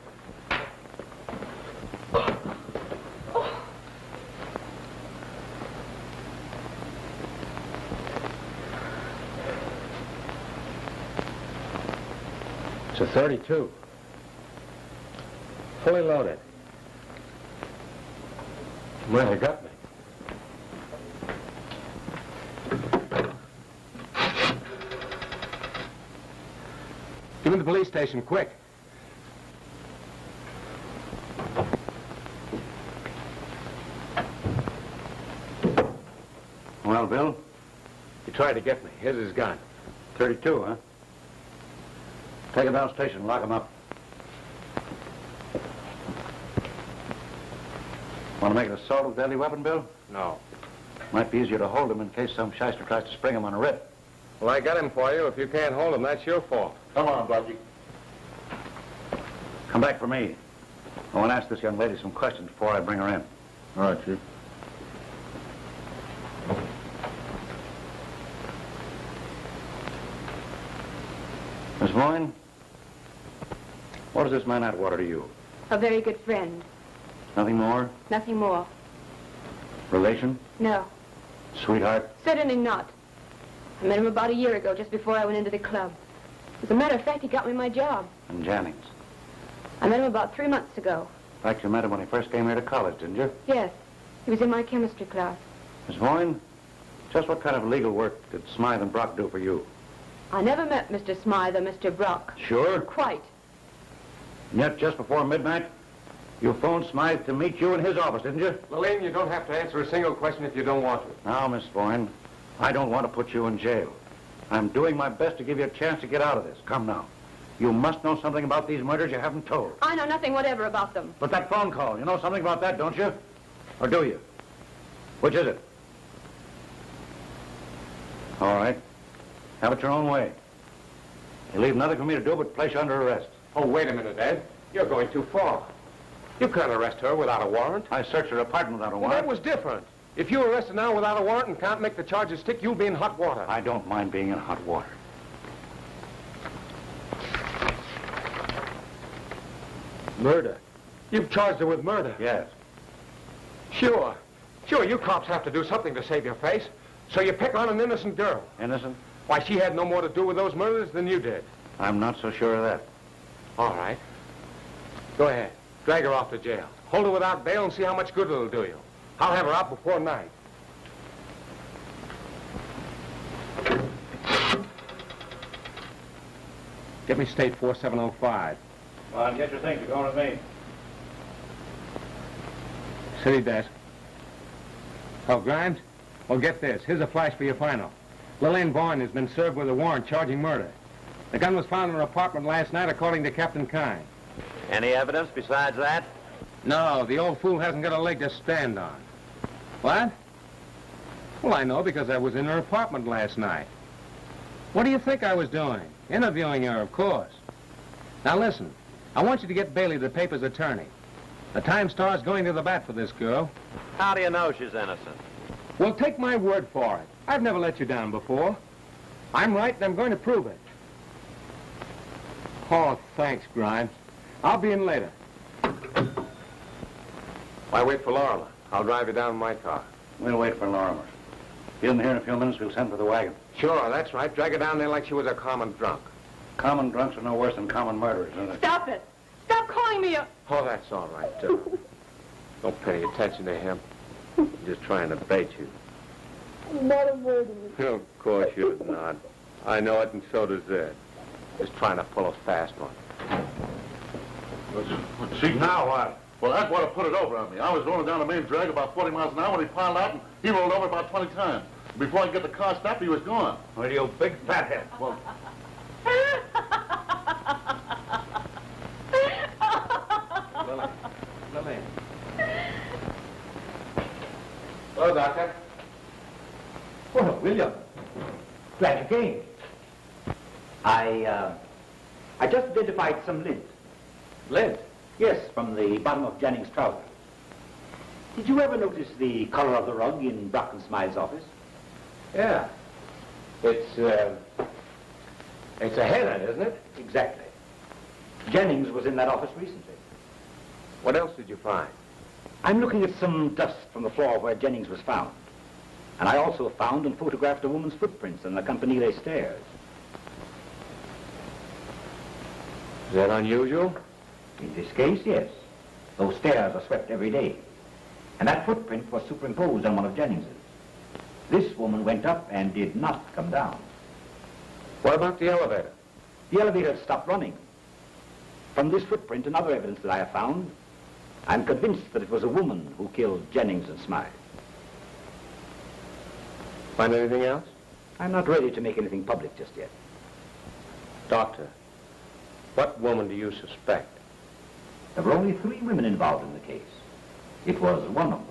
It's a 32. Fully loaded. Well, you got me. Get me to the police station, quick. Well, Bill? He tried to get me. Here's his gun. 32, huh? Take him down station, lock him up. Want to make an assault with a deadly weapon, Bill? No. Might be easier to hold him in case some shyster tries to spring him on a writ. Well, I got him for you. If you can't hold him, that's your fault. Come on, Blackie. Come back for me. I want to ask this young lady some questions before I bring her in. All right, Chief. Miss Boyne, what is this man Atwater to you? A very good friend. Nothing more? Nothing more. Relation? No. Sweetheart? Certainly not. I met him about a year ago, just before I went into the club. As a matter of fact, he got me my job. And Jannings? I met him about 3 months ago. In fact, you met him when he first came here to college, didn't you? Yes. He was in my chemistry class. Miss Boyne, just what kind of legal work did Smythe and Brock do for you? I never met Mr. Smythe or Mr. Brock. Sure? Quite. And yet, just before midnight, you phoned Smythe to meet you in his office, didn't you? Lillian, you don't have to answer a single question if you don't want to. Now, Miss Boyne, I don't want to put you in jail. I'm doing my best to give you a chance to get out of this. Come now. You must know something about these murders you haven't told. I know nothing whatever about them. But that phone call, you know something about that, don't you? Or do you? Which is it? All right. Have it your own way. You leave nothing for me to do but place you under arrest. Oh, wait a minute, Ed. You're going too far. You can't arrest her without a warrant. I searched her apartment without a Well, warrant. that was different. If you arrest her now without a warrant and can't make the charges stick, you'll be in hot water. I don't mind being in hot water. Murder? You've charged her with murder? Yes. Sure. Sure, you cops have to do something to save your face. So you pick on an innocent girl. Innocent? Why, she had no more to do with those murders than you did. I'm not so sure of that. All right. Go ahead. Drag her off to jail. Hold her without bail and see how much good it'll do you. I'll have her out before night. Get me state 4705. Come on, get your things. You're going with me. City desk. Oh, Grimes? Well, get this. Here's a flash for your final. Lillian Vaughn has been served with a warrant charging murder. The gun was found in her apartment last night, according to Captain Kine. Any evidence besides that? No, the old fool hasn't got a leg to stand on. What? Well, I know because I was in her apartment last night. What do you think I was doing? Interviewing her, of course. Now listen, I want you to get Bailey, the paper's attorney. The Time-Star's going to the bat for this girl. How do you know she's innocent? Well, take my word for it. I've never let you down before. I'm right, and I'm going to prove it. Oh, thanks, Grimes. I'll be in later. Why wait for Lorimer? I'll drive you down in my car. We'll wait for Lorimer. If he isn't here in a few minutes, we'll send for the wagon. Sure, that's right. Drag her down there like she was a common drunk. Common drunks are no worse than common murderers, isn't it? Stop it! Stop calling me a... Oh, that's all right, too. Don't pay any attention to him. He's just trying to bait you. I'm not a murderer. Of course you're not. I know it, and so does Ed. Just trying to pull a fast one. See, now what? Well, that's what put it over on me. I was rolling down the main drag about 40 miles an hour when he piled out, and he rolled over about 20 times. Before I could get the car stopped, he was gone. Well, you big fathead. Well, Lily. Hello, Doctor. Oh, William. Glad you came. I just identified some lint. Lint? Yes, from the bottom of Jennings' trousers. Did you ever notice the color of the rug in Brock and Smile's office? Yeah. It's a header, isn't it? Exactly. Jennings was in that office recently. What else did you find? I'm looking at some dust from the floor where Jennings was found. And I also found and photographed a woman's footprints on the Campanile stairs. Is that unusual? In this case, yes. Those stairs are swept every day. And that footprint was superimposed on one of Jennings's. This woman went up and did not come down. What about the elevator? The elevator stopped running. From this footprint and other evidence that I have found, I'm convinced that it was a woman who killed Jennings and Smythe. Find anything else? I'm not ready to make anything public just yet. Doctor, what woman do you suspect? There were only 3 women involved in the case. It was one of them.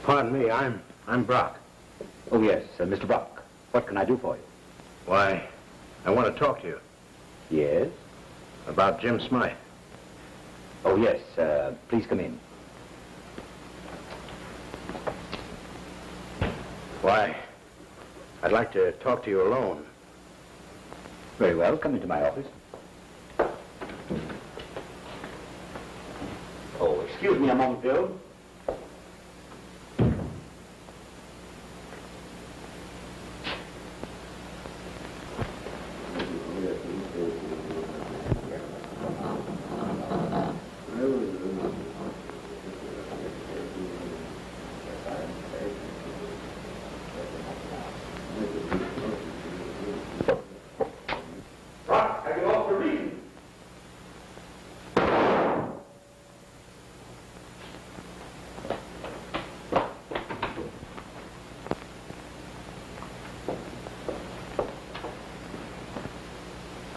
Pardon me, I'm Brock. Oh, yes, Mr. Brock. What can I do for you? Why, I want to talk to you Yes? about Jim Smythe. Oh, yes, please come in. Why, I'd like to talk to you alone. Very well, come into my office. Oh, excuse me a moment, Bill.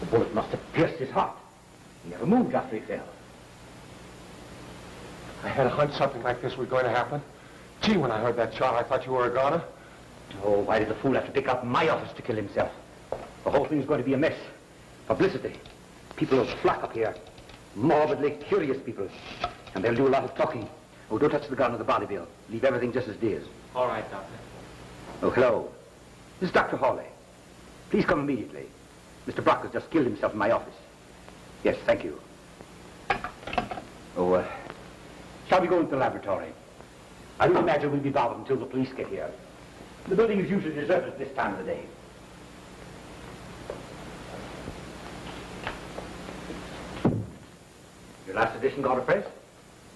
The bullet must have pierced his heart. He never moved after he fell. I had a hunch something like this was going to happen. Gee, when I heard that shot, I thought you were a goner. Oh, why did the fool have to pick up my office to kill himself? The whole thing's going to be a mess. Publicity. People will flock up here. Morbidly curious people. And they'll do a lot of talking. Oh, don't touch the gun or the body, Bill. Leave everything just as it is. All right, Doctor. Oh, hello. This is Dr. Hawley. Please come immediately. Mr. Brock has just killed himself in my office. Yes, thank you. Oh, shall we go into the laboratory? I don't imagine we'll be bothered until the police get here. The building is usually deserted at this time of the day. Your last edition got a press?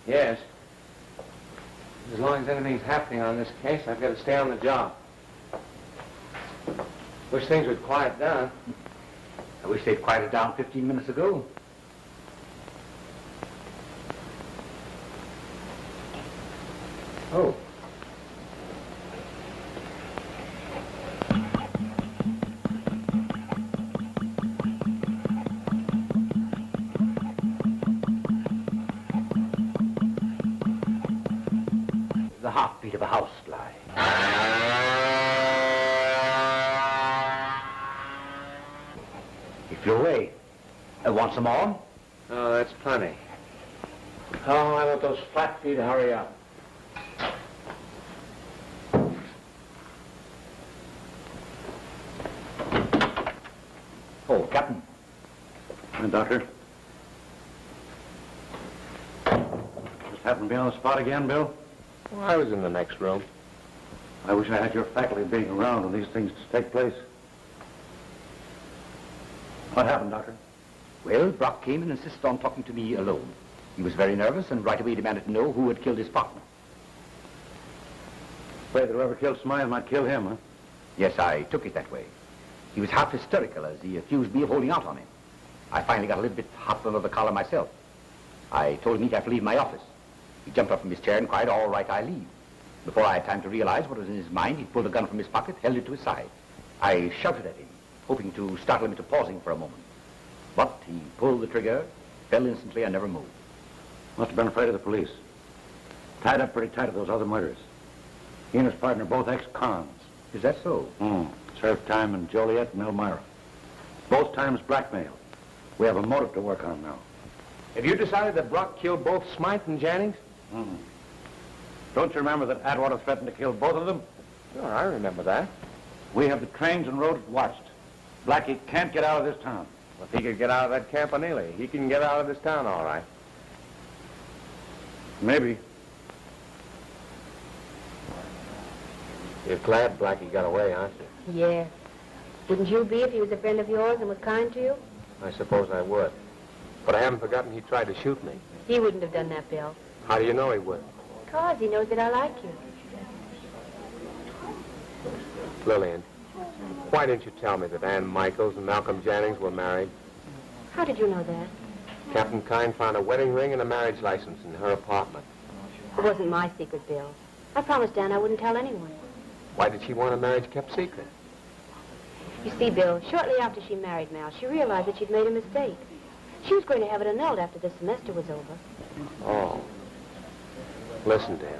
Yes. As long as anything's happening on this case, I've got to stay on the job. Wish things would quiet down. I wish they'd quieted down 15 minutes ago. Oh. The heartbeat of a housefly. If you're away, want some more? Oh, that's plenty. Oh, I want those flat feet to hurry up. Oh, Captain. Hi, Doctor. Just happened to be on the spot again, Bill? Well, I was in the next room. I wish I had your faculty being around when these things take place. What happened, Doctor? Well, Brock came and insisted on talking to me alone. He was very nervous and right away demanded to know who had killed his partner. Afraid that whoever killed Smythe might kill him, huh? Yes, I took it that way. He was half hysterical as he accused me of holding out on him. I finally got a little bit hot under the collar myself. I told him he'd have to leave my office. He jumped up from his chair and cried, "All right, I leave." Before I had time to realize what was in his mind, he pulled a gun from his pocket, held it to his side. I shouted at him, hoping to startle him into pausing for a moment. But he pulled the trigger, fell instantly, and never moved. Must have been afraid of the police. Tied up pretty tight to those other murders. He and his partner both ex-cons. Is that so? Served time in Joliet and Elmira. Both times blackmail. We have a motive to work on now. Have you decided that Brock killed both Smythe and Jennings? Don't you remember that Atwater threatened to kill both of them? Sure, I remember that. We have the trains and roads watched. Blackie can't get out of this town. If he could get out of that campanile, he can get out of this town all right. Maybe. You're glad Blackie got away, aren't you? Yeah. Wouldn't you be if he was a friend of yours and was kind to you? I suppose I would. But I haven't forgotten he tried to shoot me. He wouldn't have done that, Bill. How do you know he would? Because he knows that I like you. Lillian, why didn't you tell me that Ann Michaels and Malcolm Jennings were married? How did you know that? Captain Kine found a wedding ring and a marriage license in her apartment. It wasn't my secret, Bill. I promised Ann I wouldn't tell anyone. Why did she want a marriage kept secret? You see, Bill, shortly after she married Mal, she realized that she'd made a mistake. She was going to have it annulled after the semester was over. Oh. Listen, Dan.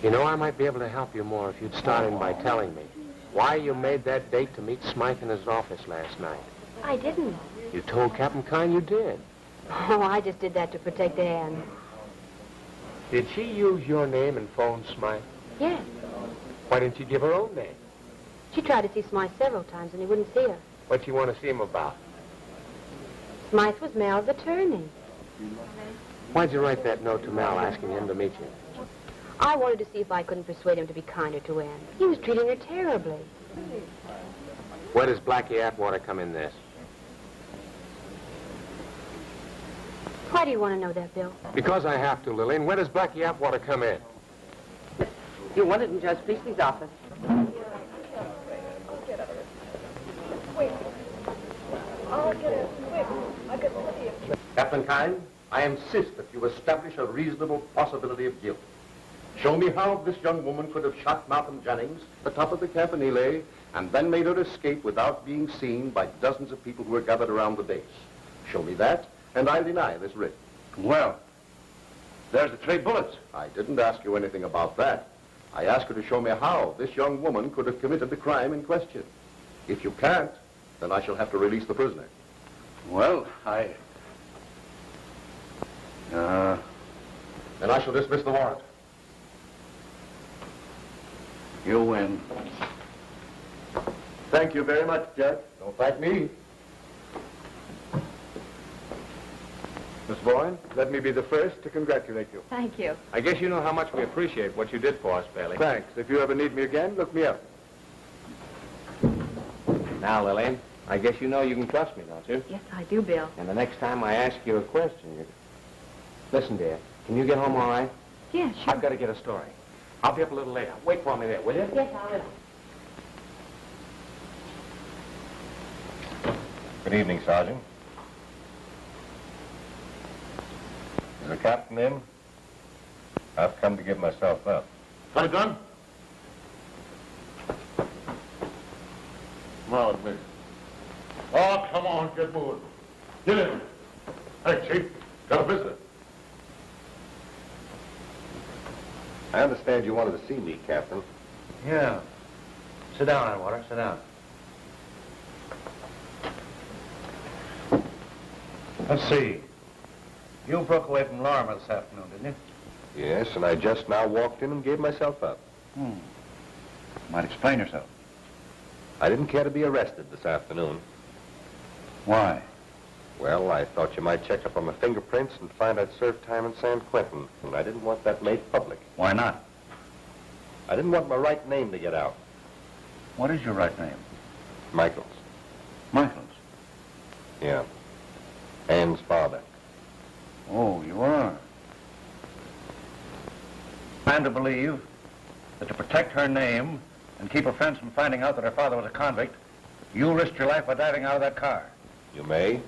You know, I might be able to help you more if you'd start in by telling me why you made that date to meet Smythe in his office last night. I didn't. You told Captain Kine you did. Oh, I just did that to protect Ann. Did she use your name and phone Smythe? Yes. Why didn't you give her own name? She tried to see Smythe several times and he wouldn't see her. What'd you want to see him about? Smythe was Mal's attorney. Why'd you write that note to Mal asking him to meet you? I wanted to see if I couldn't persuade him to be kinder to Ann. He was treating her terribly. Where does Blackie Atwater come in this? Why do you want to know that, Bill? Because I have to, Lillian. Where does Blackie Atwater come in? You want it in Judge Priestley's office. Captain Kine, I insist that you establish a reasonable possibility of guilt. Show me how this young woman could have shot Malcolm Jennings at the top of the campanile and then made her escape without being seen by dozens of people who were gathered around the base. Show me that, and I'll deny this writ. Well, There's the 3 bullets. I didn't ask you anything about that. I asked you to show me how this young woman could have committed the crime in question. If you can't, then I shall have to release the prisoner. Well, Then I shall dismiss the warrant. You win. Thank you very much, Judge. Don't thank me. Miss Boyne, let me be the first to congratulate you. Thank you. I guess you know how much we appreciate what you did for us, Bailey. Thanks. If you ever need me again, look me up. Now, Lillian, I guess you know you can trust me, don't you? Yes, I do, Bill. And the next time I ask you a question, you... Listen, dear, can you get home all right? Yeah, sure. I've got to get a story. I'll be up a little later. Wait for me there, will you? Yes, I will. Good evening, Sergeant. Is the captain in? I've come to give myself up. Got a gun? Come on with me. Oh, come on, get moving. Get in. Hey, Chief, got a visitor. I understand you wanted to see me, Captain. Yeah. Sit down, Atwater. Sit down. Let's see. You broke away from Lorimer this afternoon, didn't you? Yes, and I just now walked in and gave myself up. Might explain yourself. I didn't care to be arrested this afternoon. Why? Well, I thought you might check up on my fingerprints and find I'd served time in San Quentin, and I didn't want that made public. Why not? I didn't want my right name to get out. What is your right name? Michaels. Michaels. Yeah. Anne's father. Oh, you are. I'm to believe that to protect her name and keep her friends from finding out that her father was a convict, you risked your life by diving out of that car. You may.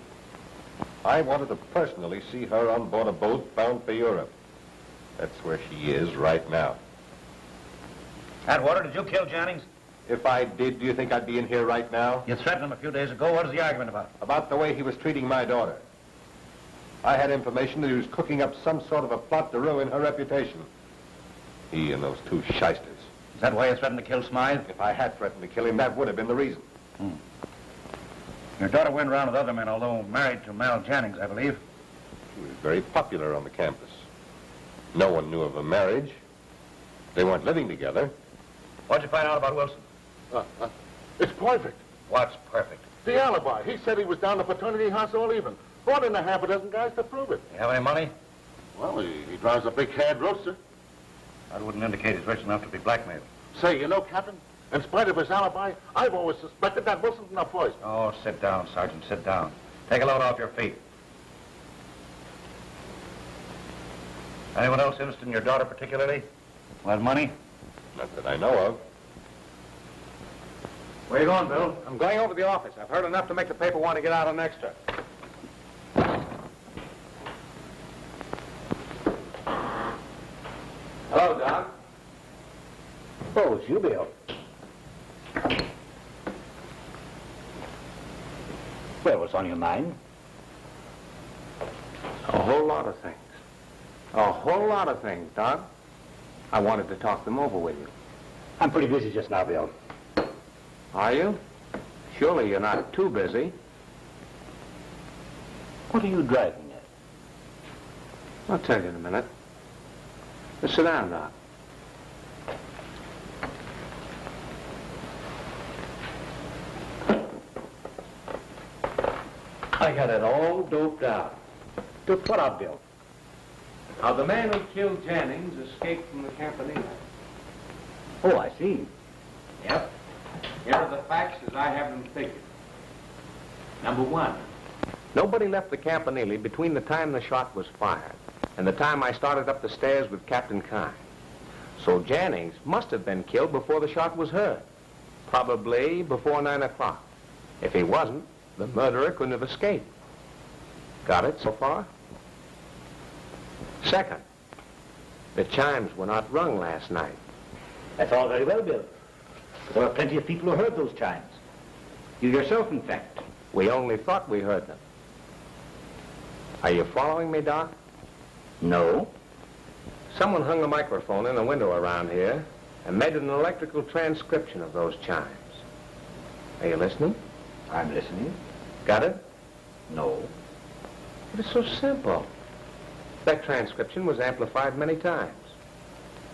I wanted to personally see her on board a boat bound for Europe. That's where she is right now. Atwater, did you kill Jennings? If I did, do you think I'd be in here right now? You threatened him a few days ago. What is the argument about? About the way he was treating my daughter. I had information that he was cooking up some sort of a plot to ruin her reputation. He and those 2 shysters. Is that why you threatened to kill Smythe? If I had threatened to kill him, that would have been the reason. Your daughter went around with other men, although married to Mal Jennings, I believe. She was very popular on the campus. No one knew of a marriage. They weren't living together. What'd you find out about Wilson? It's perfect. What's perfect? The alibi. He said he was down the fraternity house all evening. Brought in a half a dozen guys to prove it. You have any money? Well, he drives a big cad roadster. That wouldn't indicate he's rich enough to be blackmailed. Say, you know, Captain, in spite of his alibi, I've always suspected that Wilson's in the voice. Oh, sit down, Sergeant, sit down. Take a load off your feet. Anyone else interested in your daughter particularly? Want money? Not that I know of. Where you going, Bill? I'm going over to the office. I've heard enough to make the paper want to get out an extra. Hello, Doc. Oh, it's you, Bill. Well, what's on your mind? A whole lot of things. A whole lot of things, Doc. I wanted to talk them over with you. I'm pretty busy just now, Bill. Are you? Surely you're not too busy. What are you driving at? I'll tell you in a minute. Just sit down, Doc. I got it all doped out. Doped what out, Bill? How the man who killed Jennings escaped from the Campanile. Oh, I see. Yep. Here are the facts as I have them figured. Number 1, nobody left the Campanile between the time the shot was fired and the time I started up the stairs with Captain Kine. So Jennings must have been killed before the shot was heard, probably before 9 o'clock. If he wasn't, the murderer couldn't have escaped. Got it so far? Second, the chimes were not rung last night. That's all very well, Bill. But there were plenty of people who heard those chimes. You yourself, in fact. We only thought we heard them. Are you following me, Doc? No. Someone hung a microphone in a window around here and made an electrical transcription of those chimes. Are you listening? I'm listening. Got it? No. But it's so simple. That transcription was amplified many times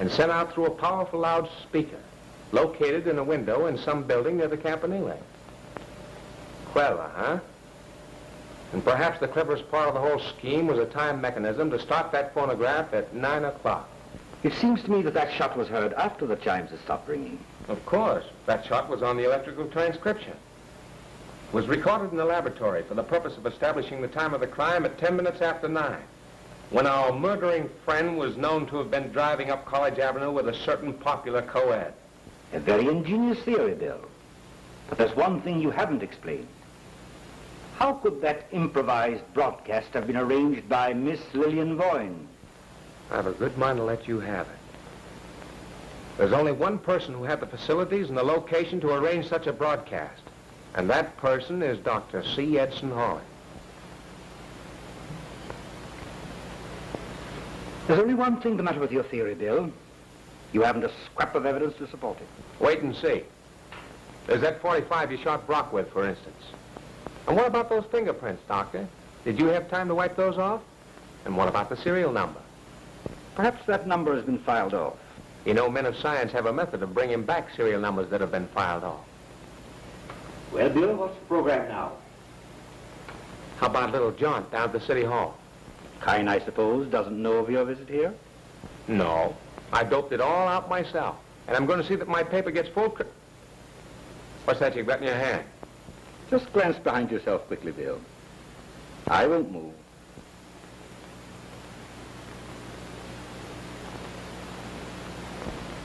and sent out through a powerful loudspeaker located in a window in some building near the Campanile. Clever, huh? And perhaps the cleverest part of the whole scheme was a time mechanism to start that phonograph at 9 o'clock. It seems to me that that shot was heard after the chimes had stopped ringing. Of course. That shot was on the electrical transcription. It was recorded in the laboratory for the purpose of establishing the time of the crime at 10 minutes after 9, when our murdering friend was known to have been driving up College Avenue with a certain popular co-ed. A very ingenious theory, Bill. But there's one thing you haven't explained. How could that improvised broadcast have been arranged by Miss Lillian Boyne? I have a good mind to let you have it. There's only one person who had the facilities and the location to arrange such a broadcast, and that person is Dr. C. Edson Hawley. There's only one thing the matter with your theory, Bill. You haven't a scrap of evidence to support it. Wait and see. There's that .45 you shot Brock with, for instance. And what about those fingerprints, Doctor? Did you have time to wipe those off? And what about the serial number? Perhaps that number has been filed off. You know, men of science have a method of bringing back serial numbers that have been filed off. Well, Bill, what's the program now? How about a little jaunt down at the City Hall? Kine, I suppose, doesn't know of your visit here? No. I doped it all out myself. And I'm going to see that my paper gets full What's that you've got in your hand? Just glance behind yourself quickly, Bill. I won't move.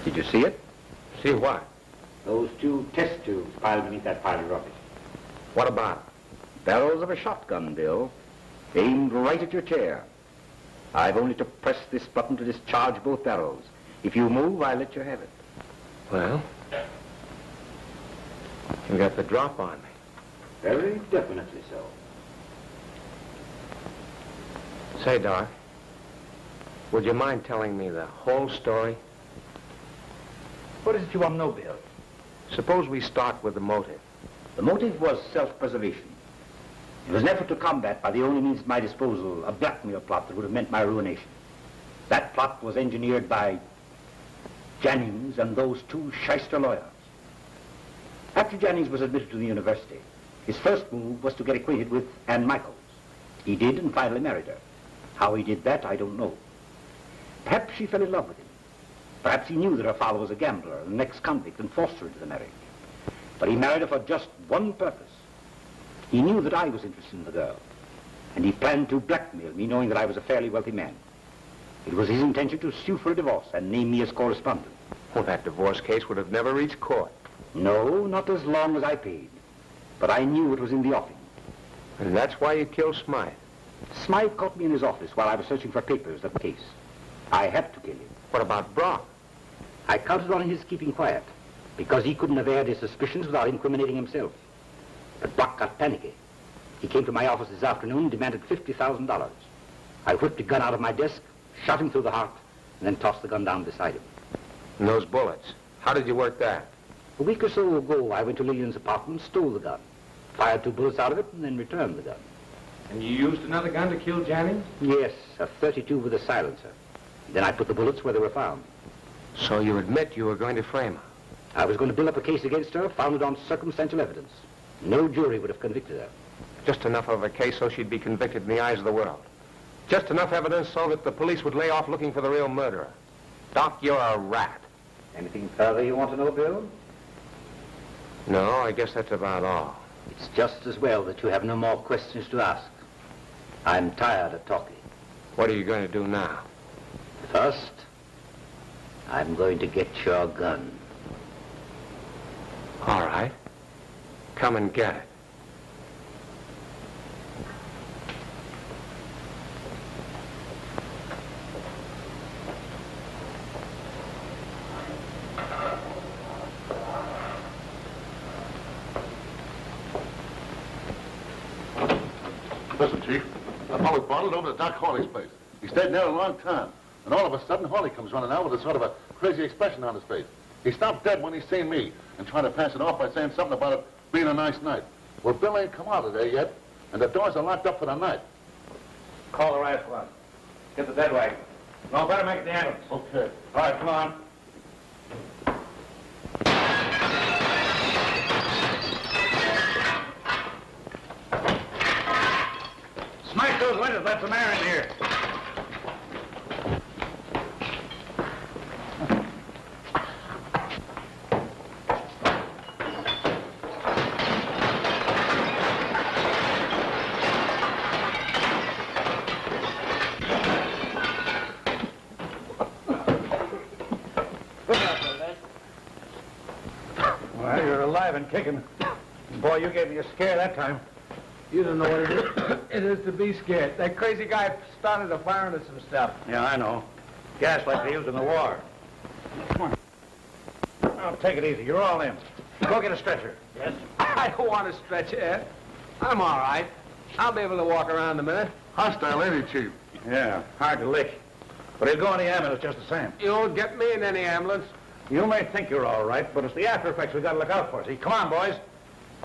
Did you see it? See what? Those 2 test tubes piled beneath that pile of rubbish. What about it? Barrels of a shotgun, Bill, aimed right at your chair. I've only to press this button to discharge both barrels. If you move, I'll let you have it. Well, you got the drop on me. Very definitely so. Say, Doc, would you mind telling me the whole story? What is it you want to know, Bill? Suppose we start with the motive. The motive was self-preservation. It was an effort to combat, by the only means at my disposal, a blackmail plot that would have meant my ruination. That plot was engineered by Jennings and those 2 shyster lawyers. After Jennings was admitted to the university, his first move was to get acquainted with Ann Michaels. He did and finally married her. How he did that, I don't know. Perhaps she fell in love with him. Perhaps he knew that her father was a gambler and an ex-convict and forced her into the marriage. But he married her for just one purpose. He knew that I was interested in the girl, and he planned to blackmail me, knowing that I was a fairly wealthy man. It was his intention to sue for a divorce and name me as correspondent. Well, that divorce case would have never reached court. No, not as long as I paid. But I knew it was in the offing. And that's why you killed Smythe? Smythe caught me in his office while I was searching for papers of the case. I had to kill him. What about Brock? I counted on his keeping quiet, because he couldn't have aired his suspicions without incriminating himself. But Brock got panicky. He came to my office this afternoon and demanded $50,000. I whipped a gun out of my desk, shot him through the heart, and then tossed the gun down beside him. And those bullets, how did you work that? A week or so ago, I went to Lillian's apartment, stole the gun, fired 2 bullets out of it, and then returned the gun. And you used another gun to kill Jennings? Yes, a .32 with a silencer. Then I put the bullets where they were found. So you admit you were going to frame her? I was going to build up a case against her, founded on circumstantial evidence. No jury would have convicted her. Just enough of a case so she'd be convicted in the eyes of the world. Just enough evidence so that the police would lay off looking for the real murderer. Doc, you're a rat. Anything further you want to know, Bill? No, I guess that's about all. It's just as well that you have no more questions to ask. I'm tired of talking. What are you going to do now? First, I'm going to get your gun. All right. Come and get it. Listen, Chief. I followed Bartlett over to Doc Hawley's place. He stayed there a long time. And all of a sudden, Hawley comes running out with a sort of a crazy expression on his face. He stopped dead when he seen me and tried to pass it off by saying something about it being a nice night. Well, Bill ain't come out of there yet, and the doors are locked up for the night. Call the riot squad. Get the dead wagon. No, better make it the ambulance. Okay. All right, come on. Smash those windows. Let some air in here. Well, you're alive and kicking. Boy, you gave me a scare that time. You don't know what it is. It is to be scared. That crazy guy started a firing at some stuff. Yeah, I know. Gas like they used in the war. Come on. Now, take it easy. You're all in. Go get a stretcher. Yes? I don't want to stretch Ed. I'm all right. I'll be able to walk around in a minute. Hostile, ain't he, Chief? Yeah, hard to lick. But he'll go in the ambulance just the same. You won't get me in any ambulance. You may think you're all right, but it's the after effects we got to look out for. See, come on, boys.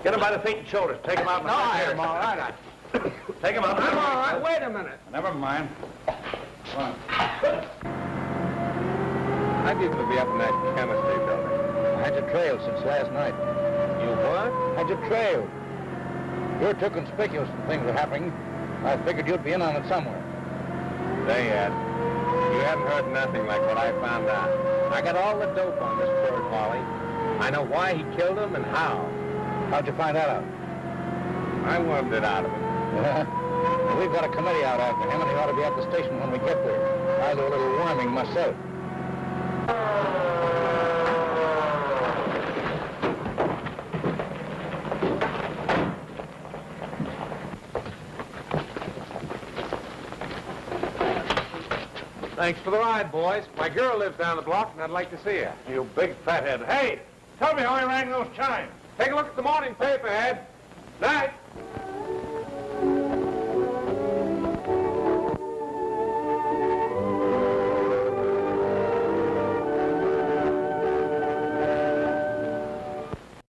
Get him by the feet and shoulders. Take him out in the front here. I'm all right. Take him out. I'm all right. Wait a minute. Never mind. Come on. How'd you be up in that chemistry building? I had you trailed since last night. You what? Had you trailed. You're too conspicuous when things are happening. I figured you'd be in on it somewhere. Say, Ed, you haven't heard nothing like what I found out. I got all the dope on this bird, Wally. I know why he killed him and how. How'd you find that out? I wormed it out of him. Well, we've got a committee out after him, and he ought to be at the station when we get there. I'll do a little worming myself. Thanks for the ride, boys. My girl lives down the block, and I'd like to see her. You big fathead. Hey, tell me how he rang those chimes. Take a look at the morning paper, Ed. Night.